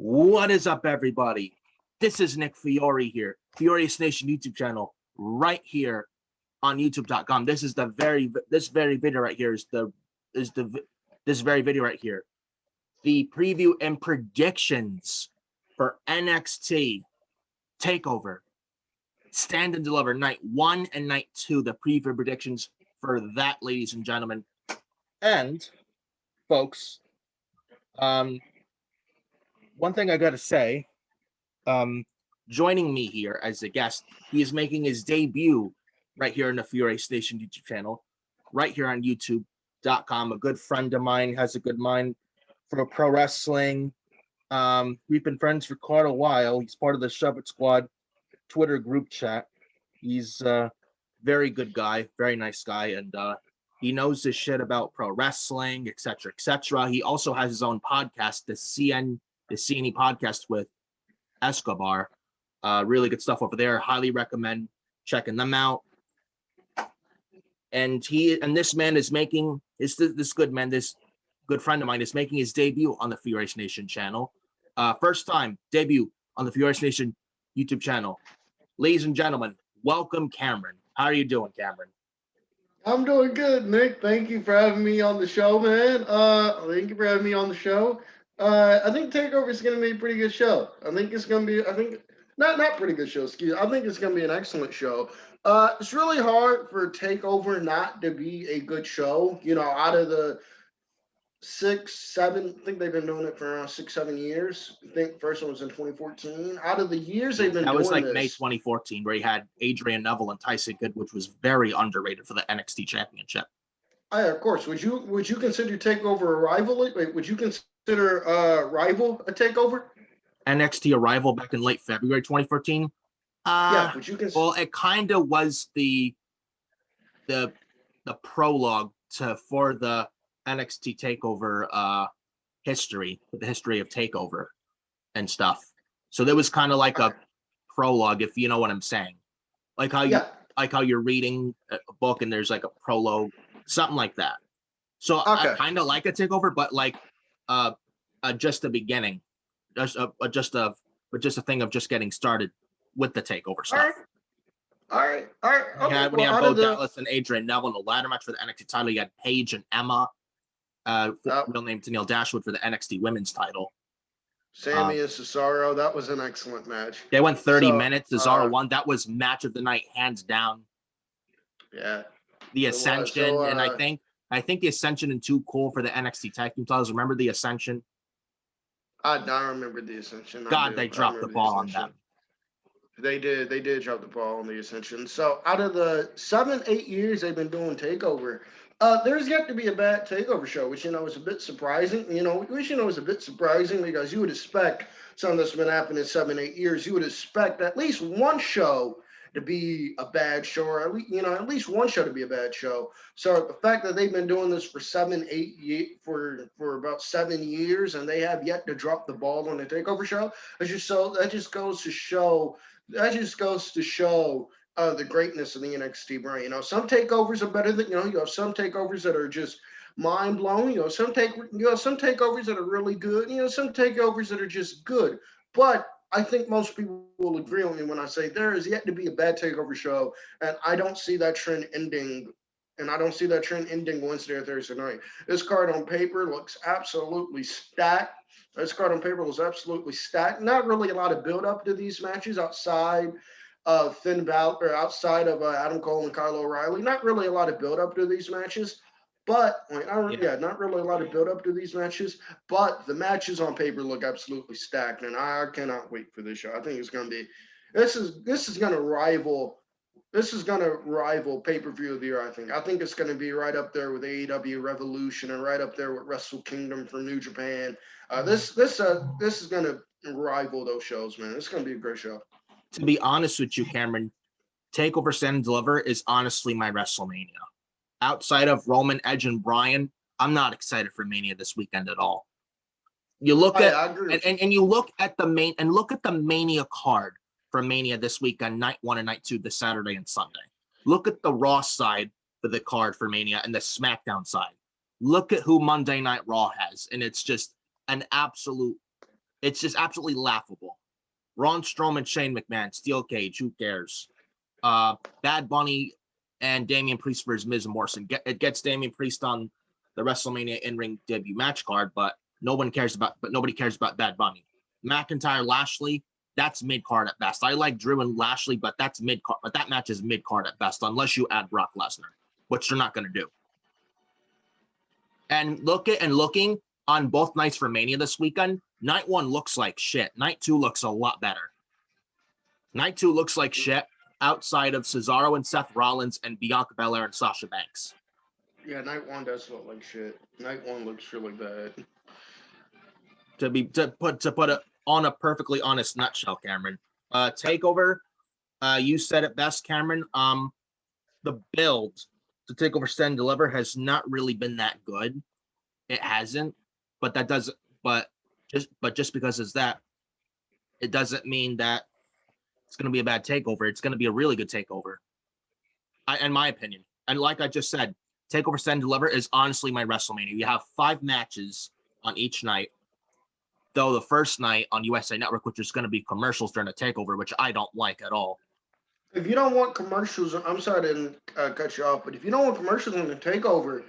What is up, everybody? This is Nick Fiore here, Furious Nation YouTube channel, right here on YouTube.com. This very video right here this very video right here. The preview and predictions for NXT Takeover, Stand and Deliver, Night 1 and Night 2. The preview predictions for that, ladies and gentlemen, and folks. One thing I gotta say, joining me here as a guest, he is making his debut right here in the Furious Nation YouTube channel, right here on YouTube.com. A good friend of mine, has a good mind for pro wrestling. We've been friends for quite a while. He's part of the Shove It Squad Twitter group chat. He's a very good guy, very nice guy, and he knows his shit about pro wrestling, etc., etc. He also has his own podcast, the CNE podcast with Escobar. Really good stuff over there. Highly recommend checking them out. And this man is making this good friend of mine is making his debut on the Furious Nation channel. First time debut on the Furious Nation YouTube channel. Ladies and gentlemen, welcome Cameron. How are you doing, Cameron? I'm doing good, Nick. Thank you for having me on the show, man. Thank you for having me on the show. I think Takeover is going to be a pretty good show. I think it's going to be, not pretty good show, excuse me. I think it's going to be an excellent show. It's really hard for Takeover not to be a good show. You know, out of the 6-7, I think they've been doing it for around 6-7 years. I think the first one was in 2014. Out of the years they've been doing this. That was like May 2014, where he had Adrian Neville and Tyson Kidd, which was very underrated for the NXT Championship. Of course. Would you consider Takeover a rival? Wait, would you consider Rival a Takeover? NXT Arrival back in late February 2014. Yeah, would you consider? Well, it kind of was the prologue for the NXT Takeover history, the history of Takeover and stuff. So there was kind of like a prologue, if you know what I'm saying, like how you're reading a book and there's like a prologue, something like that. So I kind of like a Takeover, but like just the beginning, just a thing of just getting started with the Takeover stuff. All right. Okay. When you had Bo Dallas and Adrian Neville in the ladder match for the NXT title, you had Paige and Emma, real name Tennille Dashwood, for the NXT Women's title. Sammy and Cesaro, that was an excellent match. They went 30 minutes. Cesaro won. That was match of the night, hands down. Yeah. The Ascension, and I think the Ascension and Too Cool for the NXT Tag Team titles. Remember the Ascension? I remember the Ascension. God, they dropped the ball on them. They did drop the ball on the Ascension. So out of the 7-8 years they've been doing Takeover, there's yet to be a bad Takeover show, which is a bit surprising. Which is a bit surprising because you would expect something that's been happening in 7-8 years. You would expect at least one show to be a bad show, or at least one show to be a bad show. So the fact that they've been doing this for 7-8 years, for about 7 years, and they have yet to drop the ball on the Takeover show, that just goes to show the greatness of the NXT brand. Some takeovers are better than, you have some takeovers that are just mind blowing. Some takeovers that are really good. Some takeovers that are just good. But I think most people will agree with me when I say there is yet to be a bad Takeover show, and I don't see that trend ending. Wednesday or Thursday night. This card on paper looks absolutely stacked. Not really a lot of build up to these matches outside of Finn Balor, or outside of Adam Cole and Kyle O'Reilly. Not really a lot of build up to these matches. Not really a lot of build up to these matches, but the matches on paper look absolutely stacked, and I cannot wait for this show. I think it's going to be, this is going to rival pay-per-view of the year. I think it's going to be right up there with AEW Revolution and right up there with Wrestle Kingdom for New Japan. This is going to rival those shows, man. It's going to be a great show. To be honest with you, Cameron, Takeover Stand and Deliver is honestly my WrestleMania. Outside of Roman, Edge, and Bryan, I'm not excited for Mania this weekend at all. You look at you look at the Mania card for Mania this weekend, night 1 and night 2, this Saturday and Sunday. Look at the Raw side for the card for Mania and the SmackDown side. Look at who Monday Night Raw has, and it's just an absolute It's just absolutely laughable. Braun Strowman, Shane McMahon, Steel Cage, who cares? Bad Bunny and Damian Priest versus Miz and Morrison. It gets Damian Priest on the WrestleMania in-ring debut match card, but nobody cares about Bad Bunny. McIntyre, Lashley, that's mid-card at best. I like Drew and Lashley, but that's mid-card. But that match is mid-card at best, unless you add Brock Lesnar, which they're not going to do. And looking on both nights for Mania this weekend, night 1 looks like shit. Night 2 looks a lot better. Night 2 looks like shit outside of Cesaro and Seth Rollins and Bianca Belair and Sasha Banks. Yeah, night 1 does look like shit. Night 1 looks really bad. To put it on a perfectly honest nutshell, Cameron. Takeover, you said it best, Cameron. The build to Takeover Stand and Deliver has not really been that good. It hasn't, but just because it's that, it doesn't mean that it's going to be a bad takeover. It's going to be a really good takeover, in my opinion. And like I just said, Takeover Stand and Deliver is honestly my WrestleMania. You have 5 matches on each night, though the first night on USA Network, which is going to be commercials during the takeover, which I don't like at all. If you don't want commercials, I'm sorry I didn't cut you off, but if you don't want commercials on the takeover,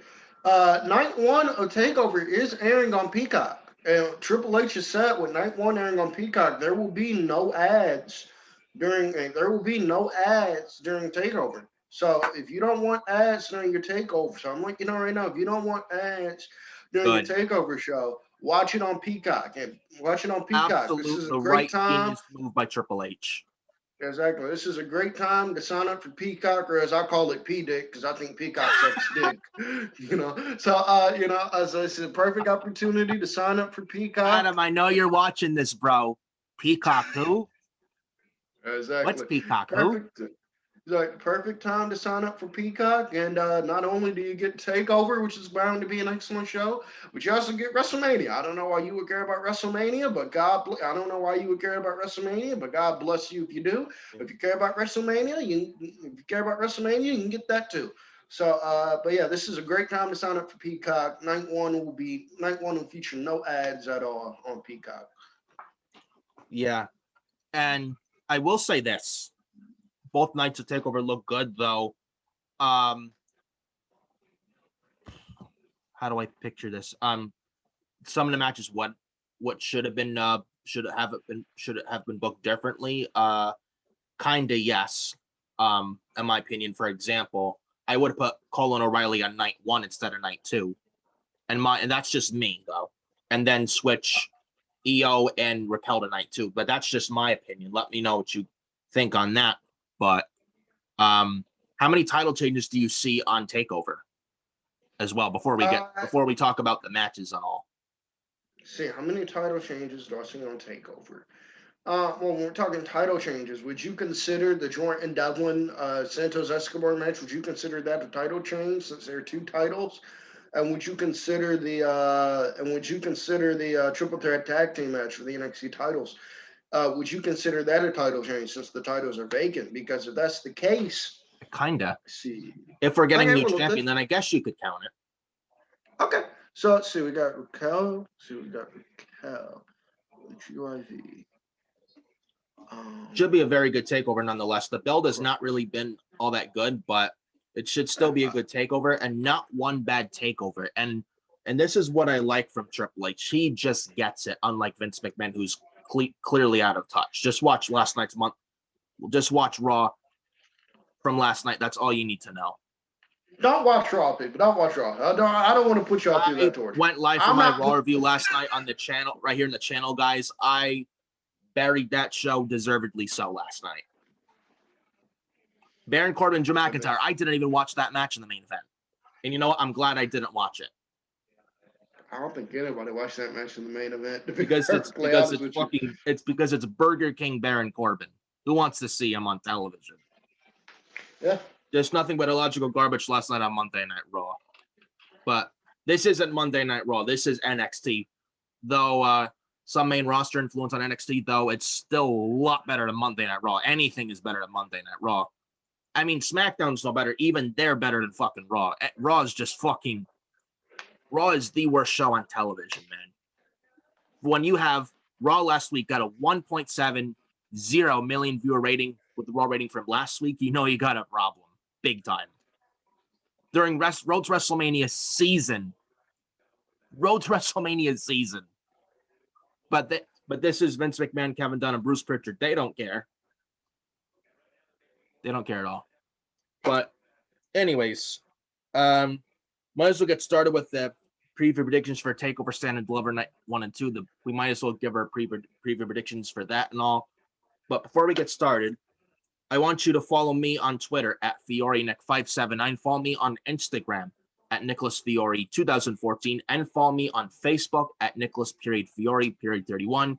night 1 of takeover is airing on Peacock. And Triple H has said with night 1 airing on Peacock, there will be no ads during takeover. So if you don't want ads during your takeover, so I'm letting you know right now, if you don't want ads during your takeover show, watch it on Peacock. And watch it on Peacock. Absolutely, this is a the great right time. genius move by Triple H. Exactly. This is a great time to sign up for Peacock, or as I call it, P-Dick, because I think Peacock sucks dick. So it's a perfect opportunity to sign up for Peacock. Adam, I know you're watching this, bro. Peacock who? Exactly. What's Peacock Perfect. Like perfect time to sign up for Peacock, and not only do you get Takeover, which is bound to be an excellent show, but you also get WrestleMania. I don't know why you would care about WrestleMania, but I don't know why you would care about WrestleMania, but God bless you if you do. If you care about WrestleMania, you can get that too. So, but yeah, this is a great time to sign up for Peacock. Night 1 will feature no ads at all on Peacock. Yeah, and I will say this. Both nights of Takeover look good, though. How do I picture this? Some of the matches, what should have been booked differently. Kinda yes. In my opinion, for example, I would have put Colin O'Reilly on night 1 instead of night 2, and that's just me though. And then switch EO and Raquel to night 2, but that's just my opinion. Let me know what you think on that. But how many title changes do you see on Takeover as well before we talk about the matches and all? See, how many title changes do I see on Takeover? Well, when we're talking title changes, would you consider the Jordan Devlin Santos Escobar match? Would you consider that a title change since there are 2 titles? And would you consider the triple threat tag team match for the NXT titles? Would you consider that a title change since the titles are vacant? Because if that's the case, kinda. See, if we're getting a new champion, then I guess you could count it. Okay, so let's see. We got Raquel. GIV. Should be a very good takeover nonetheless. The build has not really been all that good, but it should still be a good takeover and not one bad takeover. And this is what I like from Triple H. He just gets it, unlike Vince McMahon, who's clearly out of touch. Just watch Just watch Raw from last night. That's all you need to know. Don't watch Raw, people. Don't watch Raw. I don't want to put y'all through that torture. Went live for my Raw review last night on the channel, right here in the channel, guys. I buried that show deservedly so last night. Baron Corbin and Drew McIntyre. I didn't even watch that match in the main event. And you know what? I'm glad I didn't watch it. I don't think anybody watched that match in the main event. Because it's Burger King Baron Corbin. Who wants to see him on television? Yeah. There's nothing but illogical garbage last night on Monday Night Raw. But this isn't Monday Night Raw. This is NXT. Though some main roster influence on NXT, though, it's still a lot better than Monday Night Raw. Anything is better than Monday Night Raw. I mean, SmackDown's no better. Even they're better than fucking Raw. Raw is just fucking... Raw is the worst show on television, man. When you have Raw last week got a 1.70 million viewer rating with the Raw rating from last week. You know you got a problem, big time. During Road to WrestleMania season. But this is Vince McMahon, Kevin Dunn, and Bruce Pritchard. They don't care. They don't care at all. But anyways, might as well get started with the preview predictions for Takeover Stand and Deliver Night 1 and 2. We might as well give our preview predictions for that and all. But before we get started, I want you to follow me on Twitter at FioreNick579. Follow me on Instagram at NicholasFiore2014, and follow me on Facebook at Nicholas.Fiore.31.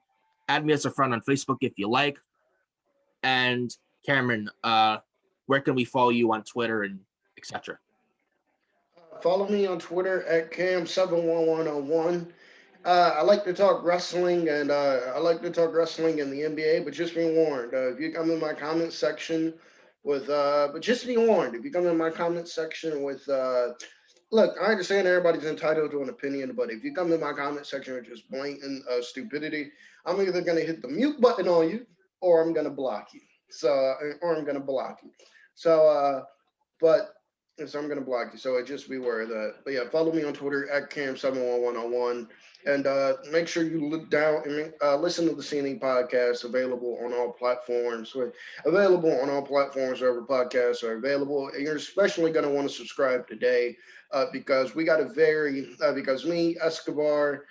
Add me as a friend on Facebook if you like. And Cameron, where can we follow you on Twitter and etc.? Follow me on Twitter at Cam71101. I like to talk wrestling, and I like to talk wrestling in the NBA, but just be warned, if you come in my comment section with, but just be warned, if you come in my comment section with, look, I understand everybody's entitled to an opinion, but if you come in my comment section with just blatant stupidity, I'm either going to hit the mute button on you, or I'm going to block you. So, or I'm going to block you. So, so I'm going to block you. So just beware of that. But yeah, follow me on Twitter at Cam71101. And make sure you look down and listen to the CNE podcast, available on all platforms. Available on all platforms wherever podcasts are available. And you're especially going to want to subscribe today because we got because me, Escobar,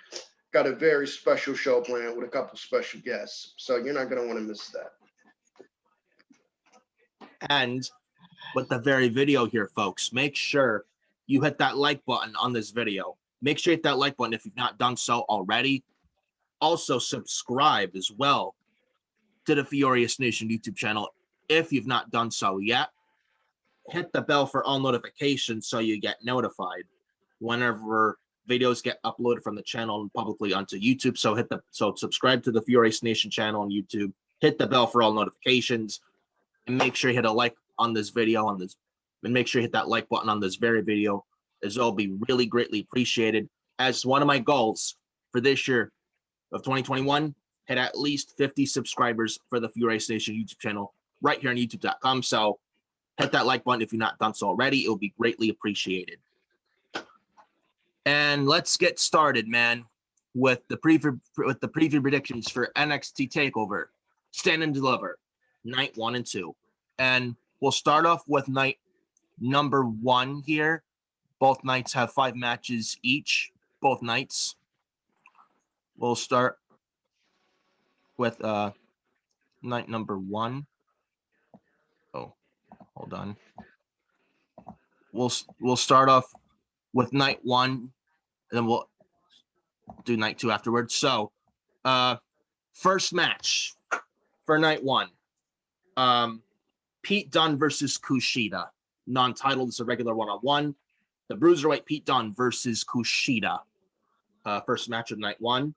got a very special show planned with a couple special guests. So you're not going to want to miss that. And with the very video here, folks, make sure you hit that like button on this video. Make sure you hit that like button if you've not done so already. Also, subscribe as well to the Furious Nation YouTube channel if you've not done so yet. Hit the bell for all notifications so you get notified whenever videos get uploaded from the channel and publicly onto YouTube. So subscribe to the Furious Nation channel on YouTube. Hit the bell for all notifications, and make sure you hit a like on this video and make sure you hit that like button on this very video, as well be really greatly appreciated. As one of my goals for this year of 2021, hit at least 50 subscribers for the Furious Nation YouTube channel right here on youtube.com. So hit that like button if you've not done so already. It will be greatly appreciated. And let's get started, man, with the preview predictions for NXT Takeover Stand and Deliver Night 1 and 2. And we'll start off with night number 1 here. Both nights have 5 matches each. Both nights. We'll start with night number 1. Oh, hold on. We'll start off with night 1, and then we'll do night 2 afterwards. So, first match for night 1. Pete Dunne versus Kushida. Non-titled, it's a regular one-on-one. The Bruiserweight Pete Dunne versus Kushida. First match of night 1.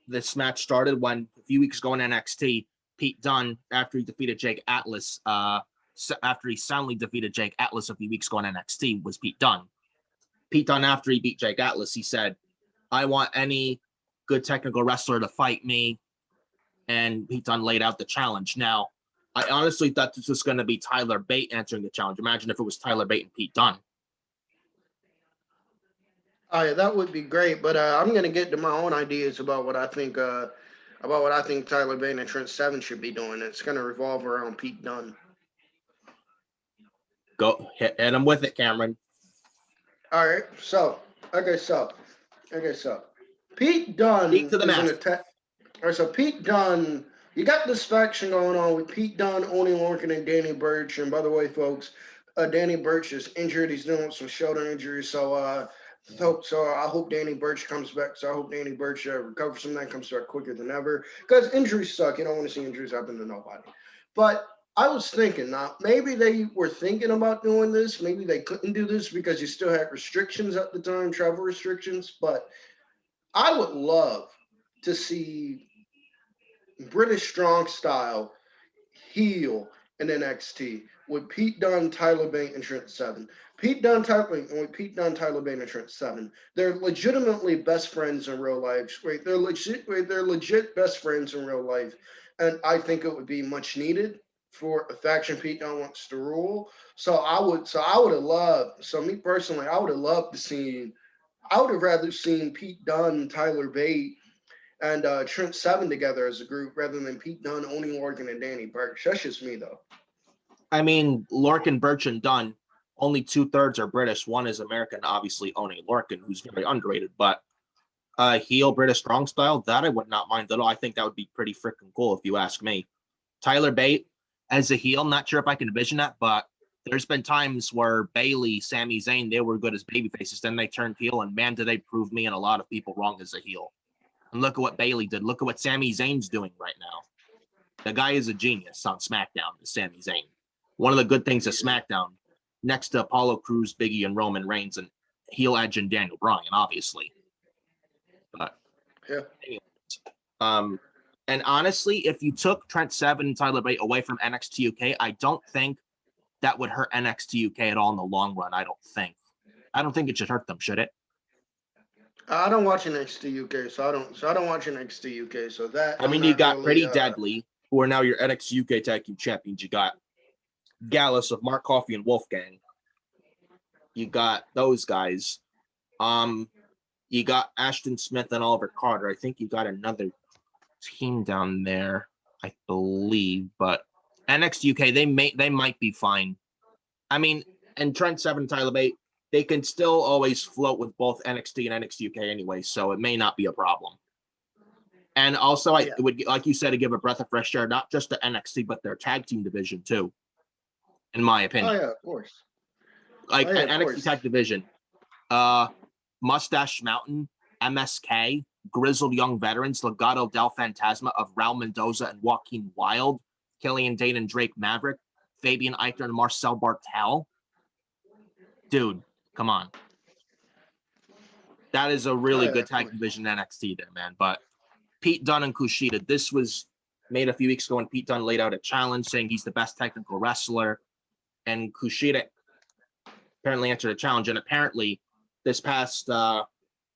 This match started when, a few weeks ago in NXT, Pete Dunne, after he defeated Jake Atlas, after he soundly defeated Jake Atlas a few weeks ago in NXT, was Pete Dunne. Pete Dunne, after he beat Jake Atlas, he said, I want any good technical wrestler to fight me. And Pete Dunne laid out the challenge. Now, I honestly thought this was going to be Tyler Bate answering the challenge. Imagine if it was Tyler Bate and Pete Dunne. Oh, yeah, that would be great. But I'm going to get to my own ideas about what I think Tyler Bate and Trent Seven should be doing. It's going to revolve around Pete Dunne. Go hit him with it, Cameron. All right. So Pete Dunne Speak to the is an match. attack. All right. So Pete Dunne, you got this faction going on with Pete Dunne, Oney Lorcan, and Danny Burch. And by the way, folks, Danny Burch is injured. He's dealing with some shoulder injuries. So I hope Danny Burch comes back. So I hope Danny Burch recovers from that, comes back quicker than ever. Because injuries suck. You don't want to see injuries happen to nobody. But I was thinking, now maybe they were thinking about doing this. Maybe they couldn't do this because you still had restrictions at the time, travel restrictions. But I would love to see British Strong Style heel in NXT with Pete Dunne, Tyler Bate, and Trent Seven. Tyler Bate, and Trent Seven. They're legitimately best friends in real life. They're legit best friends in real life, and I think it would be much needed for a faction Pete Dunne wants to rule. I would have loved. So me personally, I would have loved to see. I would have rather seen Pete Dunne, Tyler Bate, and Trent Seven together as a group rather than Pete Dunne, Oney Lorcan, and Danny Burch. That's just me though. I mean, Lorcan, Birch, and Dunn, only 2/3 are British. One is American, obviously, Oney Lorcan, who's very underrated. But heel British strong style, that I would not mind at all. I think that would be pretty freaking cool if you ask me. Tyler Bate as a heel, not sure if I can envision that, but there's been times where Bailey, Sami Zayn, they were good as baby faces. Then they turned heel, and man, did they prove me and a lot of people wrong as a heel. And look at what Bailey did. Look at what Sami Zayn's doing right now. The guy is a genius on SmackDown, Sami Zayn. One of the good things of SmackDown, next to Apollo Crews, Biggie, and Roman Reigns, and heel Edge and Daniel Bryan, obviously. But Yeah. And honestly, if you took Trent Seven and Tyler Bate away from NXT UK, I don't think that would hurt NXT UK at all in the long run. I don't think. I don't think it should hurt them, should it? I don't watch NXT UK, so I don't watch NXT UK, so that I I'm mean, you not got really. Pretty Deadly, who are now your NXT UK Tag Team Champions. You got Gallus of Mark Coffey and Wolfgang. You got those guys. You got Ashton Smith and Oliver Carter. I think you got another team down there, I believe, but NXT UK, they might be fine. I mean, and Trent Seven and Tyler Bate, they can still always float with both NXT and NXT UK anyway, so it may not be a problem. And also, I would, like you said, to give a breath of fresh air, not just to NXT, but their tag team division too, in my opinion. Oh yeah, of course. Like an NXT tag division, Mustache Mountain, MSK, grizzled young veterans, Legado del Fantasma of Raul Mendoza and Joaquin Wilde, Killian Dane and Drake Maverick, Fabian Eichner and Marcel Bartel. Dude, come on. That is a really good tag division in NXT there, man. But Pete Dunne and Kushida, this was made a few weeks ago when Pete Dunne laid out a challenge saying he's the best technical wrestler. And Kushida apparently answered a challenge. And apparently this past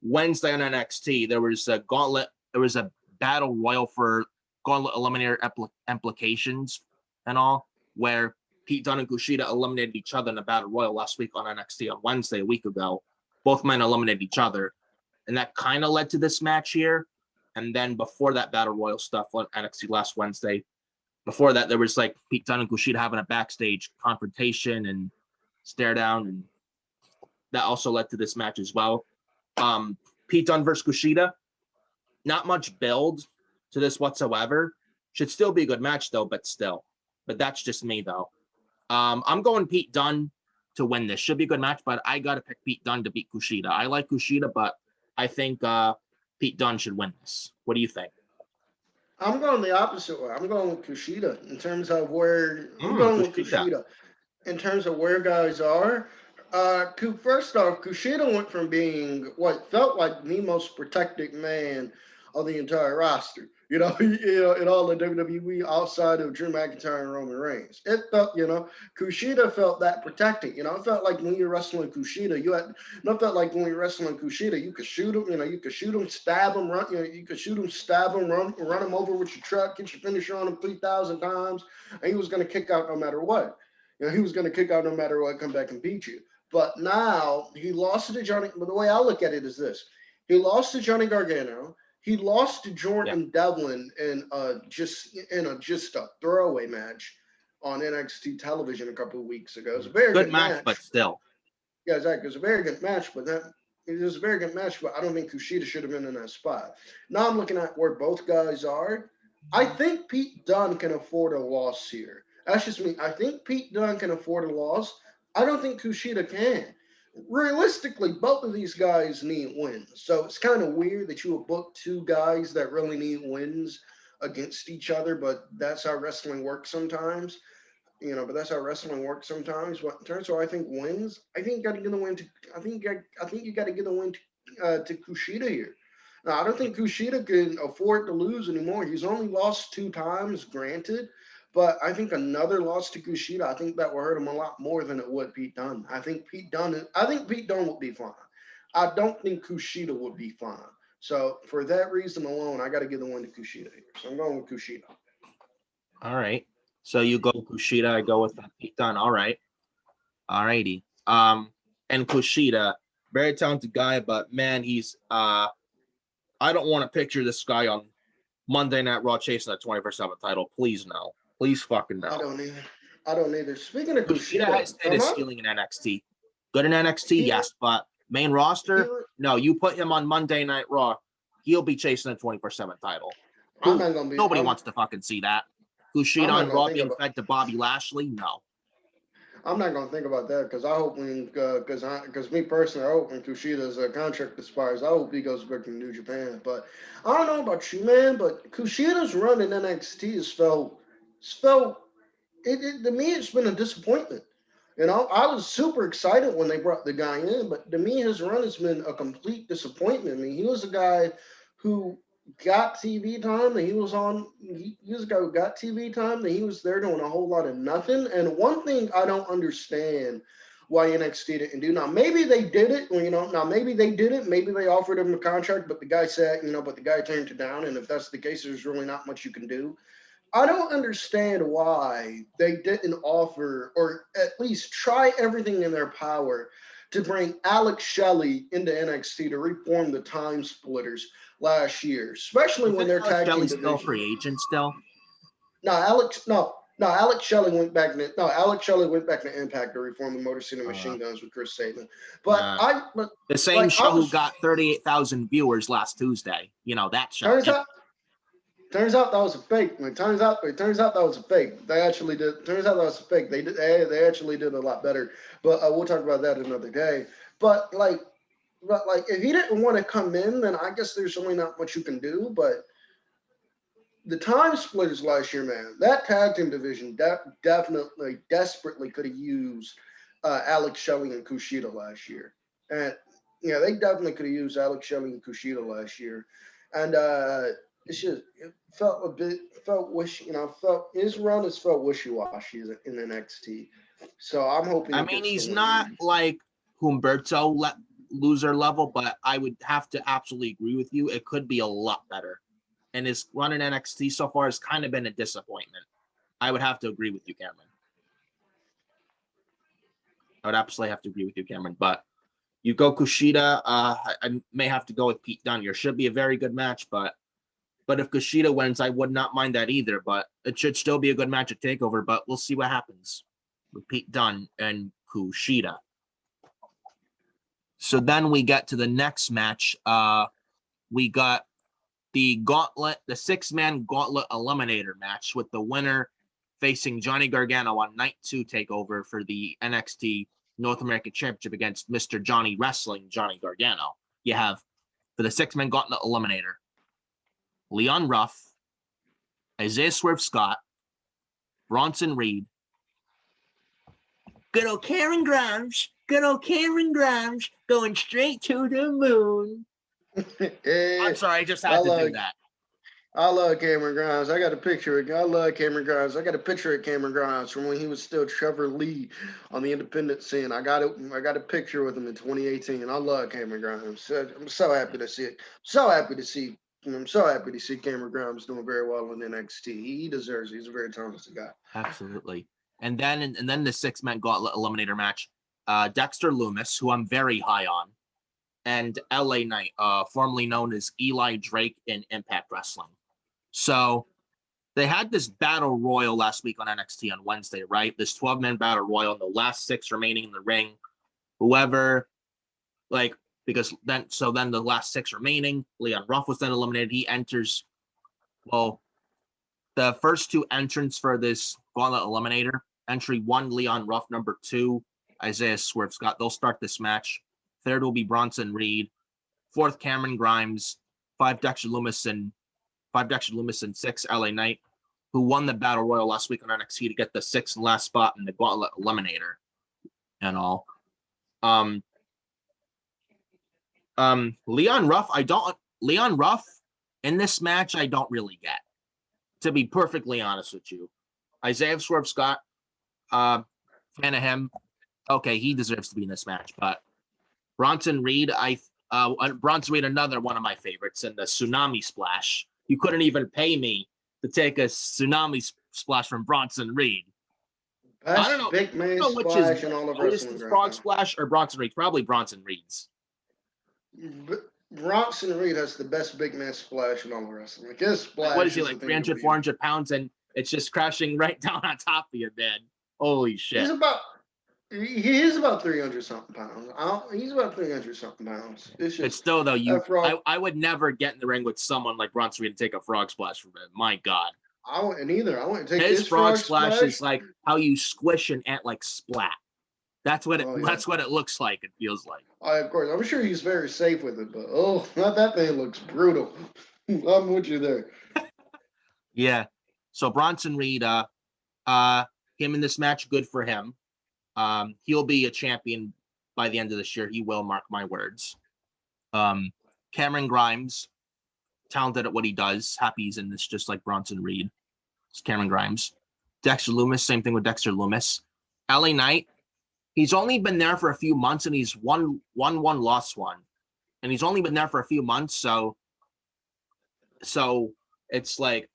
Wednesday on NXT, there was a gauntlet. There was a battle royal for gauntlet eliminator implications and all, where Pete Dunne and Kushida eliminated each other in a battle royal last week on NXT on Wednesday, a week ago. Both men eliminated each other. And that kind of led to this match here. And then before that battle royal stuff on NXT last Wednesday, before that, there was like Pete Dunne and Kushida having a backstage confrontation and stare down. And that also led to this match as well. Pete Dunne versus Kushida, not much build to this whatsoever. Should still be a good match though, but still. But that's just me though. I'm going Pete Dunne to win this. Should be a good match, but I got to pick Pete Dunne to beat Kushida. I like Kushida, but I think Pete Dunne should win this. What do you think? I'm going the opposite way. I'm going with Kushida in terms of where I'm going with Kushida in terms of where guys are. First off, Kushida went from being what felt like the most protected man of the entire roster. In all the WWE outside of Drew McIntyre and Roman Reigns. It felt, Kushida felt that protected. It felt like when you're wrestling Kushida, felt like when you're wrestling Kushida, you could shoot him, you could shoot him, stab him, run, you could shoot him, stab him, run him over with your truck, get your finisher on him 3,000 times, and he was going to kick out no matter what. He was going to kick out no matter what, come back and beat you. But now he lost to Johnny. But the way I look at it is this: he lost to Johnny Gargano. He lost to Jordan Devlin in just a throwaway match on NXT television a couple of weeks ago. It was a very good match, but still. Yeah, exactly. It was a very good match, but it was a very good match, but I don't think Kushida should have been in that spot. Now I'm looking at where both guys are. I think Pete Dunne can afford a loss here. That's just me. I think Pete Dunne can afford a loss. I don't think Kushida can. Realistically, both of these guys need wins. So it's kind of weird that you would book two guys that really need wins against each other, but that's how wrestling works sometimes. But that's how wrestling works sometimes. But in terms of I think wins, I think you got to give the win to. I think you got to give the win to Kushida here. Now I don't think Kushida can afford to lose anymore. He's only lost 2 times, granted, But I think another loss to Kushida, I think that will hurt him a lot more than it would Pete Dunne. I think Pete Dunne would be fine. I don't think Kushida would be fine. So for that reason alone, I got to give the win to Kushida here. So I'm going with Kushida. All right. So you go Kushida, I go with Pete Dunne. All right. All righty. And Kushida, very talented guy, but man, he's I don't want to picture this guy on Monday Night Raw chasing that 24/7 title. Please no. Please fucking no. I don't either. I don't either. Speaking of Kushida Kushida, has hit his ceiling in NXT. Good in NXT, yes, but main roster, no. You put him on Monday Night Raw, he'll be chasing a 24/7 title. Nobody wants to fucking see that. Kushida on Raw being fed to Bobby Lashley, no. I'm not gonna think about that because I hope because me personally, I hope when Kushida's contract expires, I hope he goes back to New Japan. But I don't know about you, man. But Kushida's run in NXT has felt to me, it's been a disappointment. You know, I was super excited when they brought the guy in, but to me, his run has been a complete disappointment. I mean, he was a guy who got TV time, and he was a guy who got TV time, and he was there doing a whole lot of nothing. And one thing I don't understand why NXT didn't do. Now, maybe they did it, maybe they did it. Maybe they offered him a contract, but the guy said, but the guy turned it down. And if that's the case, there's really not much you can do. I don't understand why they didn't offer or at least try everything in their power to bring Alex Shelley into NXT to reform the Time Splitters last year, especially when they're tag team division. Still free agent still? No, Alex Shelley went back to Impact to reform the Motor City Machine Guns with Chris Sabin. But the same show who got 38,000 viewers last Tuesday. That show. Turns out that was a fake. It turns out that was a fake. They actually did. Turns out that was a fake. They actually did a lot better. But we'll talk about that another day. But if he didn't want to come in, then I guess there's really not much you can do. But the Time Splitters last year, man, that tag team division definitely desperately could have used Alex Shelley and Kushida last year. And they definitely could have used Alex Shelley and Kushida last year. And it felt his run has felt wishy-washy in NXT. So I'm hoping. I mean, he's not like Humberto loser level, but I would have to absolutely agree with you. It could be a lot better. And his run in NXT so far has kind of been a disappointment. I would have to agree with you, Cameron. I would absolutely have to agree with you, Cameron. But you go Kushida. I may have to go with Pete Dunne. Here should be a very good match, but if Kushida wins, I would not mind that either. But it should still be a good match at Takeover. But we'll see what happens with Pete Dunne and Kushida. So then we get to the next match. We got the gauntlet, the 6-man gauntlet eliminator match with the winner facing Johnny Gargano on night 2 Takeover for the NXT North American Championship against Mr. Johnny Wrestling, Johnny Gargano. You have for the 6-man gauntlet eliminator, Leon Ruff, Isaiah Swerve Scott, Bronson Reed, good old Cameron Grimes, going straight to the moon. I'm sorry, I just had to do that. I love Cameron Grimes. I got a picture of Cameron Grimes from when he was still Trevor Lee on the independent scene. I got a picture with him in 2018. I love Cameron Grimes. I'm so happy to see it. I'm so happy to see Cameron Grimes doing very well in NXT. He deserves it. He's a very talented guy. Absolutely. And then the 6-man gauntlet eliminator match, Dexter Lumis, who I'm very high on, and LA Knight, formerly known as Eli Drake in Impact Wrestling. So they had this battle royal last week on NXT on Wednesday, right? This 12-man battle royal, the last 6 remaining in the ring. Whoever, then the last 6 remaining, Leon Ruff was then eliminated. He enters, the first 2 entrants for this gauntlet eliminator, entry 1, Leon Ruff, number 2, Isaiah Swerve Scott. They'll start this match. 3rd will be Bronson Reed. 4th, Cameron Grimes. 5, Dexter Lumis, and 6, LA Knight, who won the Battle Royal last week on NXT to get the 6th and last spot in the Gauntlet Eliminator and all. Leon Ruff in this match, I don't really get, to be perfectly honest with you. Isaiah Swerve Scott, fan of him. Okay, he deserves to be in this match. But Bronson Reed, Bronson Reed, another one of my favorites in the Tsunami Splash. You couldn't even pay me to take a Tsunami Splash from Bronson Reed. I don't Best know. big man I don't know which is splash in all of wrestling Otis's right Frog now. Splash or Bronson Reed. Probably Bronson Reed's. Bronson Reed has the best big man splash in all of wrestling. Like his splash What is he, is the like thing to 300, beat. 400 pounds, and it's just crashing right down on top of you, man. Holy shit. He is about 300 something pounds. He's about 300 something pounds. It's It's just still, though, frog. I would never get in the ring with someone like Bronson Reed and take a frog splash from him. My God. I wouldn't either. I wouldn't take His his frog frog splash splash. is like how you squish an ant like splat. That's what Oh, yeah. that's what it looks like. It feels like. Of course, I'm sure he's very safe with it, but not that thing looks brutal. I'm with you there. Yeah. So Bronson Reed, him in this match, good for him. He'll be a champion by the end of this year. He will, mark my words. Cameron Grimes, talented at what he does. Happy he's in this, just like Bronson Reed. It's Cameron Grimes. Dexter Lumis, same thing with Dexter Lumis. LA Knight, he's only been there for a few months, and he's won one, lost one. And he's only been there for a few months, so it's like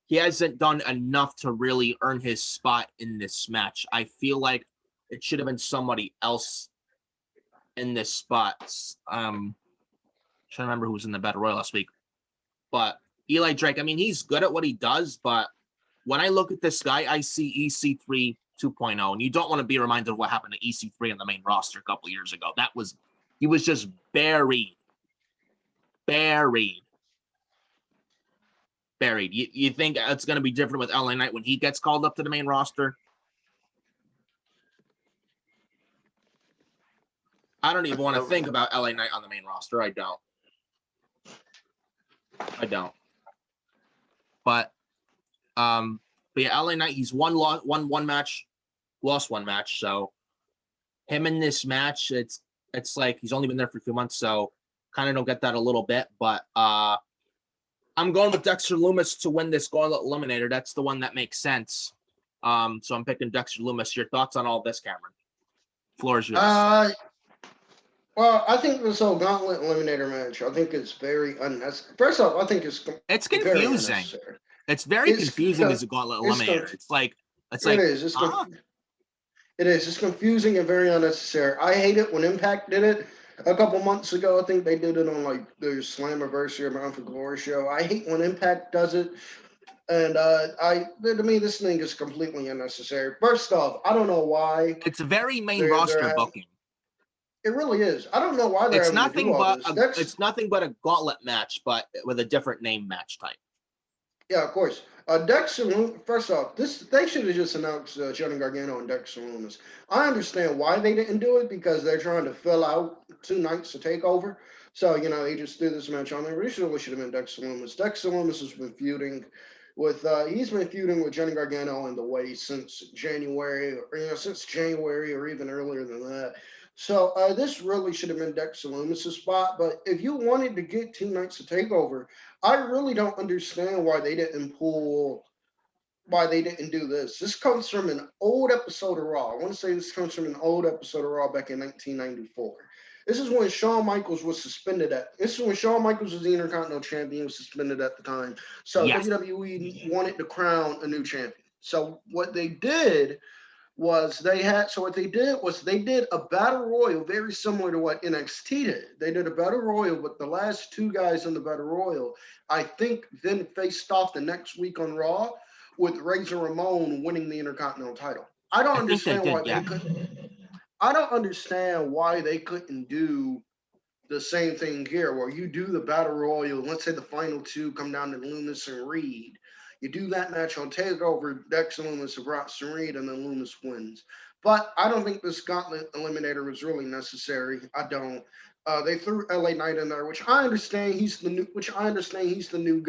he hasn't done enough to really earn his spot in this match. I feel like it should have been somebody else in this spot. Trying to remember who was in the Battle Royal last week. But Eli Drake, I mean, he's good at what he does, but when I look at this guy, I see EC3 2.0, and you don't want to be reminded of what happened to EC3 on the main roster a couple years ago. He was just buried. You think it's going to be different with LA Knight when he gets called up to the main roster? I don't even want to think about LA Knight on the main roster. I don't. But yeah, LA Knight, he's won one match, lost one match. So him in this match, it's like he's only been there for a few months, so kind of don't get that a little bit. But I'm going with Dexter Lumis to win this Gauntlet Eliminator. That's the one that makes sense. So I'm picking Dexter Lumis. Your thoughts on all this, Cameron? Floor is yours. Well, I think this whole Gauntlet Eliminator match, I think it's very unnecessary. First off, I think it's confusing. Very unnecessary. It's very confusing as a Gauntlet Eliminator. It's like it is. It's confusing and very unnecessary. I hate it when Impact did it a couple months ago. I think they did it on like their Slammiversary or Bound for Glory show. I hate when Impact does it. And to me, this thing is completely unnecessary. First off, I don't know why. It's a very main roster booking. It really is. I don't know why they're having to do all this. It's nothing but a gauntlet match, but with a different name match type. Yeah, of course. Dexter, first off, they should have just announced Johnny Gargano and Dexter Lumis. I understand why they didn't do it because they're trying to fill out 2 nights to Takeover. So, they just threw this match on there. It should have been Dexter Lumis. Dexter Lumis has been feuding with Johnny Gargano in the way since January, or even earlier than that. So this really should have been Dexter Lumis' spot. But if you wanted to get 2 nights to Takeover, I really don't understand why they didn't do this. This comes from an old episode of Raw. I want to say this comes from an old episode of Raw back in 1994. This is when Shawn Michaels was suspended This is when Shawn Michaels was the Intercontinental Champion, was suspended at the time. So yes. WWE wanted to crown a new champion. So what they did was they did a battle royal very similar to what NXT did. They did a battle royal, but the last 2 guys in the battle royal, I think, then faced off the next week on Raw with Razor Ramon winning the Intercontinental title. I don't understand why they couldn't do the same thing here, where you do the battle royal. Let's say the final 2 come down to Lumis and Reed. You do that match on Takeover, Dexter Lumis and Bronson Reed, and then Lumis wins. But I don't think this Gauntlet Eliminator was really necessary. I don't. They threw LA Knight in there, which I understand he's the new guy. Which I understand he's a new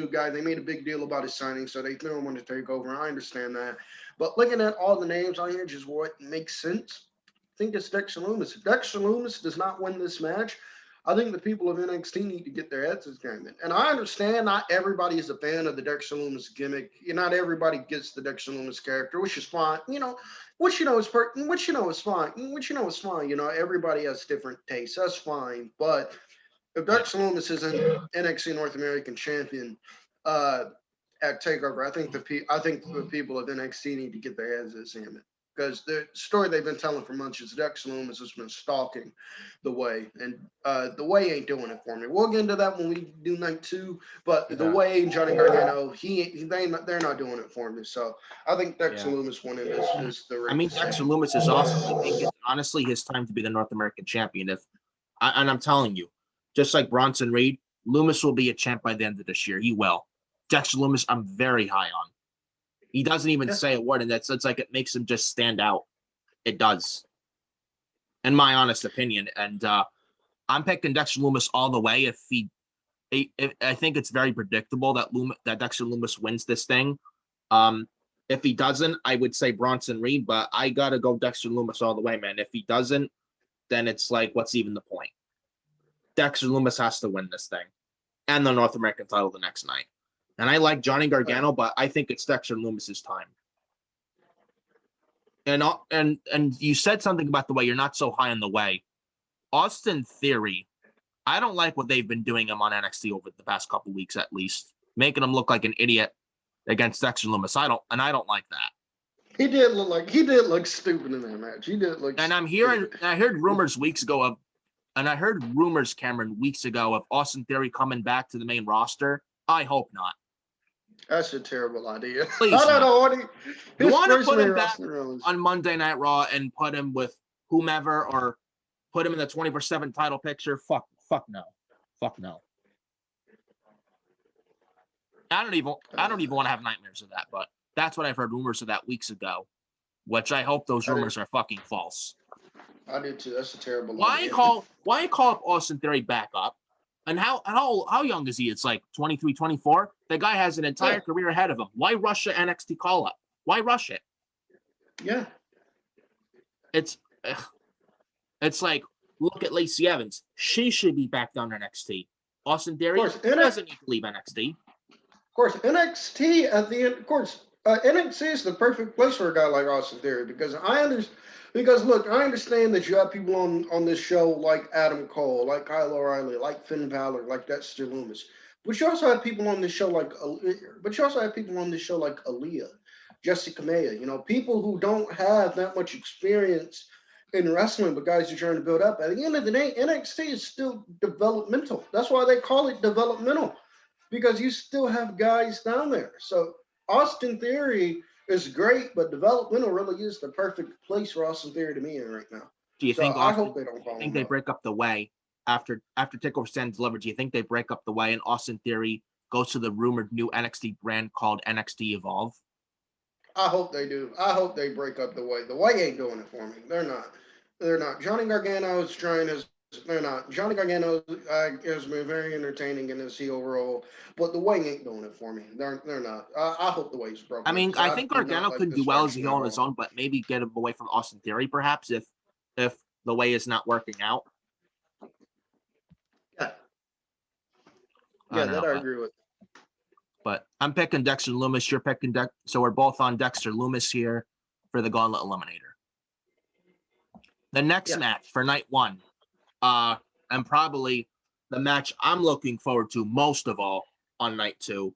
guy. They made a big deal about his signing, so they threw him on the Takeover. I understand that. But looking at all the names on here, just what makes sense, I think it's Dexter Lumis. If Dexter Lumis does not win this match, I think the people of NXT need to get their heads in game. And I understand not everybody is a fan of the Dexter Lumis gimmick. Not everybody gets the Dexter Lumis character, which is fine. Which which is fine. Which is fine. Everybody has different tastes. That's fine. But if Yeah. Dexter Lumis is an NXT North American champion, uh, at Takeover, I think the people of NXT need to get their heads in the sand, because the story they've been telling for months is Dexter Lumis has been stalking the Way, and the Way ain't doing it for me. We'll get into that when we do night 2, but the Way and Johnny Gargano, they're not doing it for me. So I think Dexter Lumis winning this is the right decision. Dexter Lumis is awesome. I think it's honestly his time to be the North American champion. And I'm telling you, just like Bronson Reed, Lumis will be a champ by the end of this year. He will. Dexter Lumis, I'm very high on. He doesn't even say a word, and it's like it makes him just stand out. It does, in my honest opinion. And I'm picking Dexter Lumis all the way. I think it's very predictable that Dexter Lumis wins this thing. If he doesn't, I would say Bronson Reed, but I gotta go Dexter Lumis all the way, man. If he doesn't, then it's like, what's even the point? Dexter Lumis has to win this thing and the North American title the next night. And I like Johnny Gargano, but I think it's Dexter Lumis's time. And you said something about the Way you're not so high on the Way. Austin Theory, I don't like what they've been doing him on NXT over the past couple weeks, at least, making him look like an idiot against Dexter Lumis. I don't like that. He did look stupid in that match. He did look. And I heard rumors weeks ago Cameron, weeks ago of Austin Theory coming back to the main roster. I hope not. That's a terrible idea. Please, I don't know what you want to put him back on Monday Night Raw and put him with whomever, or put him in the 24/7 title picture? Fuck no. I don't even want to have nightmares of that, but that's what I've heard rumors of that weeks ago, which I hope those rumors are fucking false. I do too. That's a terrible idea. Why call up Austin Theory back up? And how young is he? It's like 23, 24. The guy has an entire career ahead of him. Why rush the NXT call up? Why rush it? Yeah. It's like, look at Lacey Evans. She should be back down NXT. Austin Theory doesn't need to leave NXT. Of course, NXT at the end. Of course, NXT is the perfect place for a guy like Austin Theory, because look, I understand that you have people on this show like Adam Cole, like Kyle O'Reilly, like Finn Balor, like Dexter Lumis. But you also have people on this show like Aaliyah, Jessica Maya. People who don't have that much experience in wrestling, but guys are trying to build up. At the end of the day, NXT is still developmental. That's why they call it developmental, because you still have guys down there. So Austin Theory is great, but developmental really is the perfect place for Austin Theory to be in right now. Do you think I hope they don't follow they break up the Way after Takeover Stand Delivered? Do you think they break up the Way and Austin Theory goes to the rumored new NXT brand called NXT Evolve? I hope they do. I hope they break up the Way. The Way ain't doing it for me. They're not. Johnny Gargano is trying his. They're not. Johnny Gargano has been very entertaining in his heel role, but the Way ain't doing it for me. They're not. I hope the Way's broken. I mean, I think Gargano could do well as a heel on his own, but maybe get him away from Austin Theory, perhaps, if the Way is not working out. Yeah, I agree with. But I'm picking Dexter Lumis. You're picking so we're both on Dexter Lumis here for the Gauntlet Eliminator. The next match for night 1. And probably the match I'm looking forward to most of all on night 2.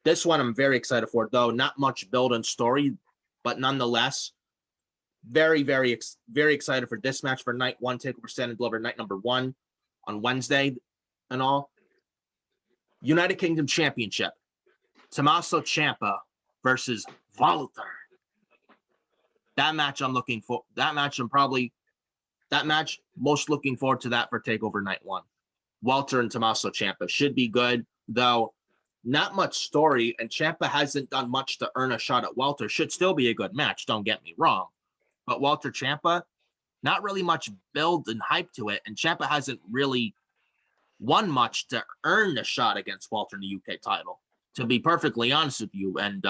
This one I'm very excited for, though not much build and story, but nonetheless, very, very, very excited for this match for night 1. Takeover Stand and Deliver night number 1 on Wednesday and all. United Kingdom Championship. Tommaso Ciampa versus Walter. That match most looking forward to that for Takeover night 1. Walter and Tommaso Ciampa should be good, though not much story, and Ciampa hasn't done much to earn a shot at Walter. Should still be a good match, don't get me wrong. But Walter Ciampa, not really much build and hype to it, and Ciampa hasn't really won much to earn the shot against Walter in the UK title, to be perfectly honest with you. And